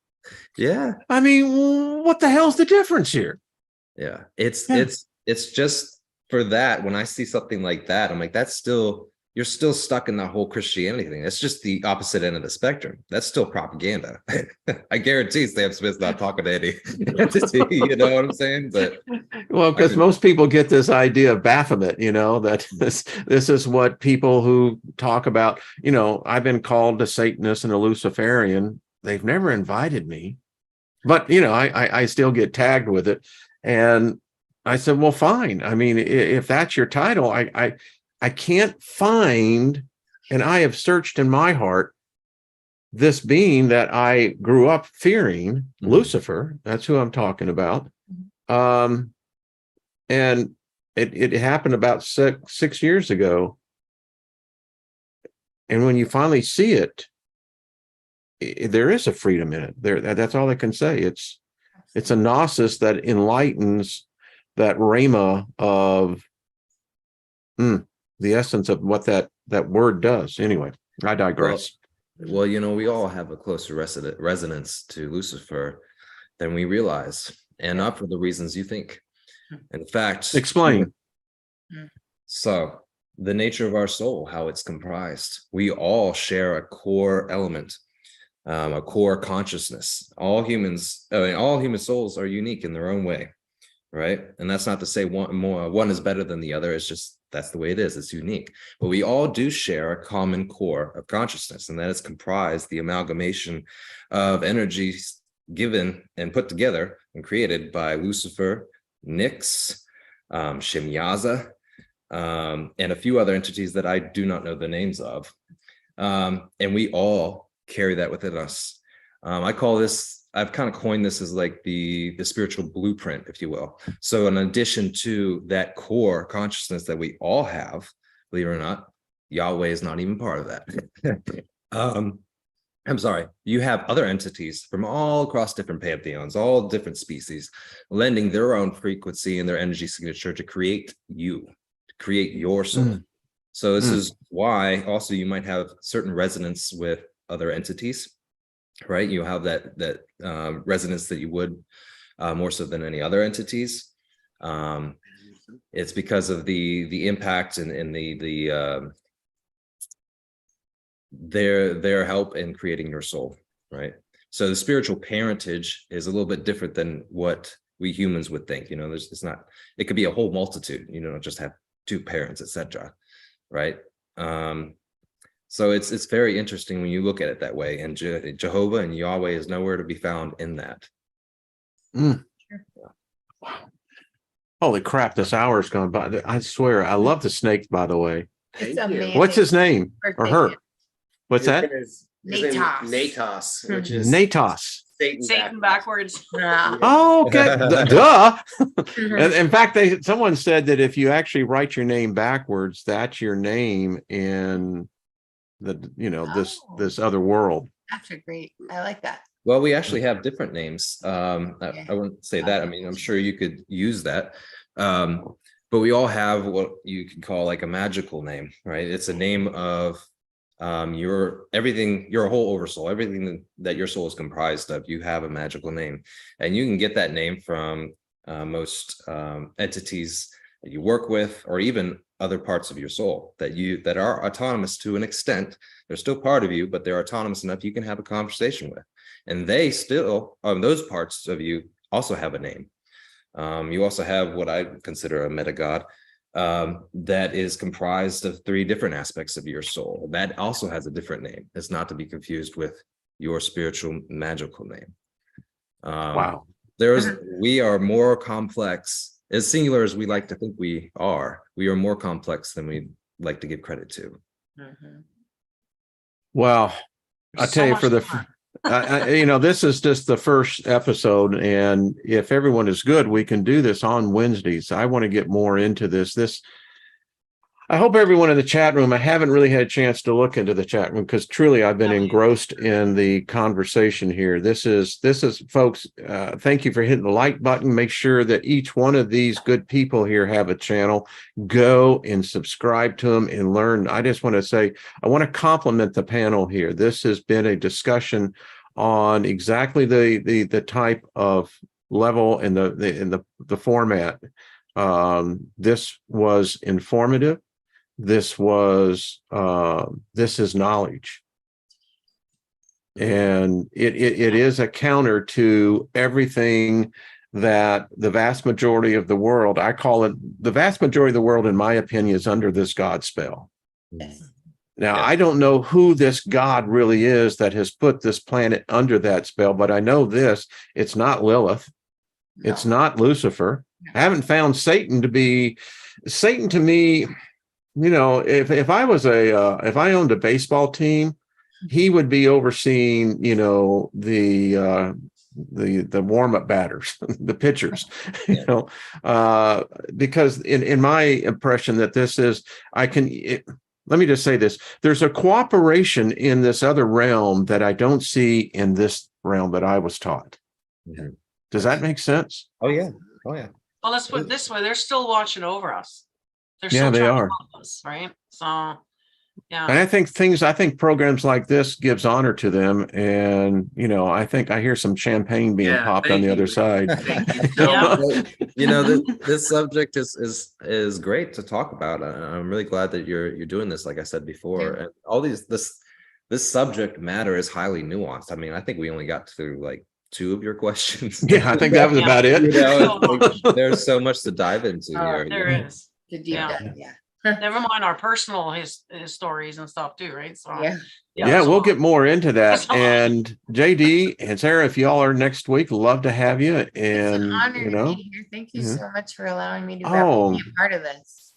I mean, what the hell's the difference here? It's just, for that, when I see something like that, I'm like, you're still stuck in the whole Christianity thing. That's just the opposite end of the spectrum. That's still propaganda. I guarantee Sam Smith's not talking to any entity, you know what I'm saying? But well, because most people get this idea of Baphomet, that this is what people who talk about, I've been called a Satanist and a Luciferian. They've never invited me, but I still get tagged with it. And I said, well, fine. I mean, if that's your title, I can't find, and I have searched in my heart, this being that I grew up fearing, Lucifer. That's who I'm talking about. And it happened about six years ago. And when you finally see it, there is a freedom in it. That's all I can say. It's a gnosis that enlightens that rhema of the essence of what that word does. Anyway, I digress. Well, we all have a closer resonance to Lucifer than we realize, and not for the reasons you think. In fact, explain. So, the nature of our soul, how it's comprised. We all share a core element, a core consciousness. All human souls are unique in their own way. Right. And that's not to say one is better than the other. It's just, that's the way it is. It's unique. But we all do share a common core of consciousness, and that is comprised the amalgamation of energies given and put together and created by Lucifer, Nyx, Shemyaza, and a few other entities that I do not know the names of. And we all carry that within us. I call this, I've kind of coined this as like the spiritual blueprint, if you will. So in addition to that core consciousness that we all have, believe it or not, Yahweh is not even part of that. I'm sorry, you have other entities from all across different pantheons, all different species, lending their own frequency and their energy signature to create you, to create your soul. So this is why also you might have certain resonance with other entities. Right, you have that resonance that you would more so than any other entities. It's because of the impact and their help in creating your soul. Right, so the spiritual parentage is a little bit different than what we humans would think. It could be a whole multitude. Just have two parents, etc. Right. So it's very interesting when you look at it that way, and Jehovah and Yahweh is nowhere to be found in that. Wow. Holy crap, this hour's gone by. I swear, I love the snakes, by the way. It's amazing. What's his name? Or her? What's that? Natos. Which is Natos. Satan backwards. Oh, okay. Duh. In fact, someone said that if you actually write your name backwards, that's your name in this other world. That's great. I like that. Well, we actually have different names. I wouldn't say that. I mean, I'm sure you could use that. but we all have what you can call like a magical name, right? It's a name of your everything, your whole oversoul, everything that your soul is comprised of. You have a magical name, and you can get that name from most entities that you work with, or even other parts of your soul that are autonomous to an extent. They're still part of you, but they're autonomous enough you can have a conversation with, and they still, those parts of you also have a name. You also have what I consider a meta-god that is comprised of 3 different aspects of your soul. That also has a different name. It's not to be confused with your spiritual magical name. Wow. We are more complex, as singular as we like to think we are more complex than we like to give credit to. Well, I There's tell so you, much for the to learn. this is just the first episode, and if everyone is good, we can do this on Wednesdays. I want to get more into this. I hope everyone in the chat room, I haven't really had a chance to look into the chat room because truly I've been engrossed in the conversation here. This is folks, thank you for hitting the like button. Make sure that each one of these good people here have a channel. Go and subscribe to them and learn. I just want to say, I want to compliment the panel here. This has been a discussion on exactly the type of level and the format. This was informative. This is knowledge, and it is a counter to everything that the vast majority of the world, I call it the vast majority of the world, in my opinion, is under this God spell. Yes. Now, Yes. I don't know who this God really is that has put this planet under that spell, but I know this: it's not Lilith, it's not Lucifer. I haven't found Satan to be. Satan to me, you know, if I was if I owned a baseball team, he would be overseeing, you know, the warm-up batters, the pitchers, you know, because in my impression that this is, let me just say this: there's a cooperation in this other realm that I don't see in this realm that I was taught. Mhm. Does that make sense? Oh yeah. Well, let's put it this way: they're still watching over us. They're Yeah, still they trying are. to help us, right? So, yeah. And I think programs like this gives honor to them. And, you know, I think I hear some champagne being Yeah, popped on thank the other you. side. Thank you so Yeah. much. You know, this subject is great to talk about. I'm really glad that you're doing this, like I said before. Yeah. And all this subject matter is highly nuanced. I mean, I think we only got through like 2 of your questions. Yeah, I think that was Yeah. about it. You know, So it's like, there's so much to dive into here. you there know? is. The deep Yeah. dive, yeah. Never mind our personal his stories and stuff too, right? So Yeah. Yeah, so we'll get more into that. That's all. And JD and Sarah, if y'all are next week, love to have you. It's an And, honor you to know, be here. Thank you yeah. so much for allowing me to be Oh, a part of this.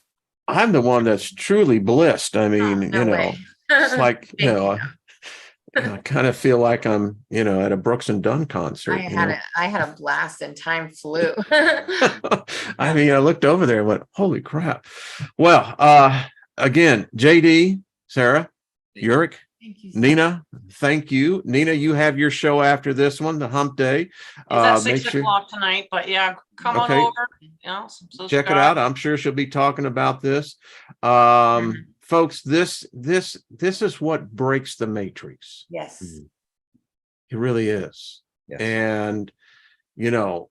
I'm the one that's truly blessed. I mean, No you know, way. it's like, you Thank know, I kind of feel like I'm, you know, at a Brooks and Dunn concert. I you had know? I had a blast and time flew. I mean, I looked over there and went, holy crap. Well, again, JD, Sarah, Ruric, Thank you so Nina, thank you. Nina, you have your show after this one, the Hump Day. it's at Make 6 sure, o'clock tonight, but yeah, come on Okay. over. You know, check it out. I'm sure she'll be talking about this. Folks, this is what breaks the matrix. Yes. It really is. Yes. And, you know,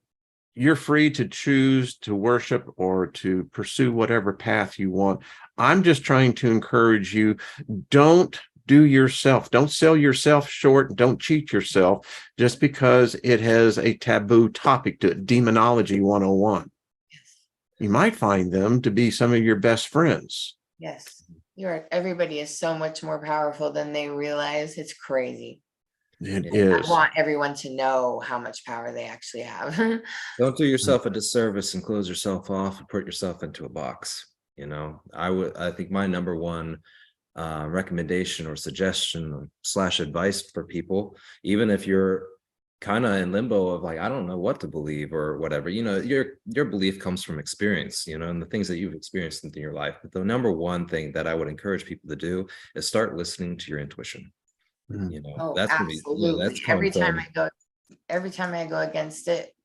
you're free to choose to worship or to pursue whatever path you want. I'm just trying to encourage you. Don't sell yourself short. Don't cheat yourself just because it has a taboo topic to it. Demonology 101. You might find them to be some of your best friends. Yes. Everybody is so much more powerful than they realize. It's crazy. It I is. want everyone to know how much power they actually have. Don't do yourself a disservice and close yourself off and put yourself into a box. You know, I think my number one recommendation or suggestion / advice for people, even if you're kind of in limbo of like, I don't know what to believe or whatever, you know, your belief comes from experience, you know, and the things that you've experienced in your life. But the number one thing that I would encourage people to do is start listening to your intuition. You know, Oh, that's absolutely. that's Every time I go against it,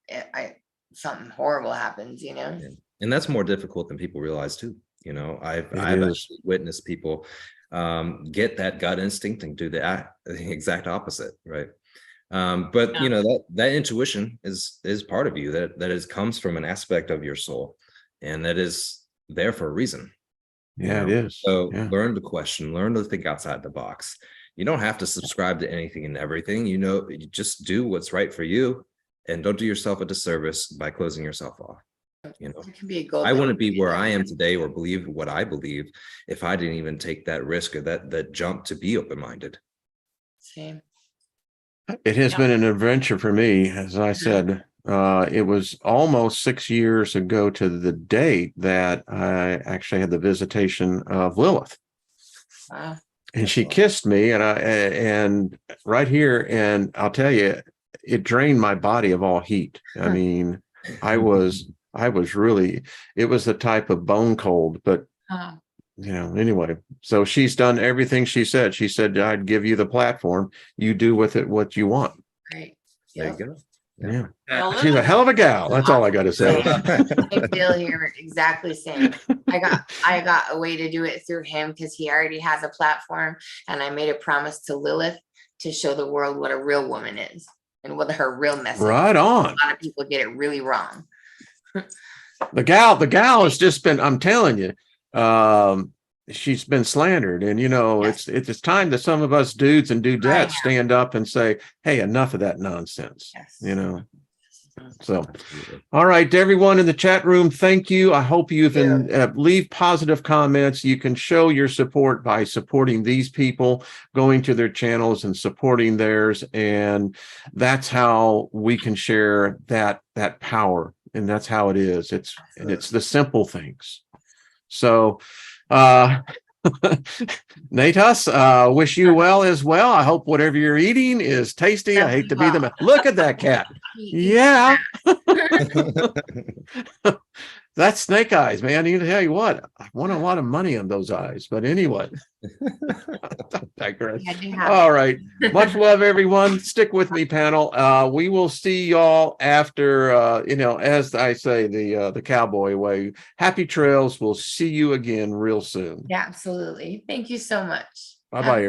something horrible happens, you know. And that's more difficult than people realize too. You know, I've It is. actually witnessed people get that gut instinct and do the exact opposite, right? But you know, that intuition is part of you, that comes from an aspect of your soul, and that is there for a reason. Yeah, it know? is. So Yeah. learn to question, learn to think outside the box. You don't have to subscribe to anything and everything. You know, you just do what's right for you, and don't do yourself a disservice by closing yourself off. You know, It can be a goal. I wouldn't be where I am today or believe what I believe if I didn't even take that risk or that jump to be open-minded. Same. It has Yeah. been an adventure for me. As I said, it was almost 6 years ago to the date that I actually had the visitation of Lilith. Wow. And she kissed me, and right here, and I'll tell you, it drained my body of all heat. I mean, I was really, it was the type of bone cold, but you know, anyway, so she's done everything she said. She said, I'd give you the platform. You do with it what you want. Great. There Yep. you go. Yeah. Well, She's a hell of a gal. That's all I got to say. I feel here exactly same. I got a way to do it through him because he already has a platform, and I made a promise to Lilith to show the world what a real woman is and what her real message. Right on. A lot of people get it really wrong. The gal has just been, I'm telling you, she's been slandered. And you know, Yes. it's time that some of us dudes and dudettes Right. stand up and say, hey, enough of that nonsense. Yes. You know. So, all right, to everyone in the chat room, thank you. I hope you can leave positive comments. You can show your support by supporting these people, going to their channels and supporting theirs. And that's how we can share that power. And that's how it is. It's the simple things. So, Natas, wish you well as well. I hope whatever you're eating is tasty. I hate to be the look at that cat. Yeah. That's snake eyes, man. I need to tell you what, I won a lot of money on those eyes. But anyway, digress. All right. Much love, everyone. Stick with me, panel. We will see y'all after, you know, as I say, the cowboy way. Happy trails. We'll see you again real soon. Yeah, absolutely. Thank you so much. Bye-bye.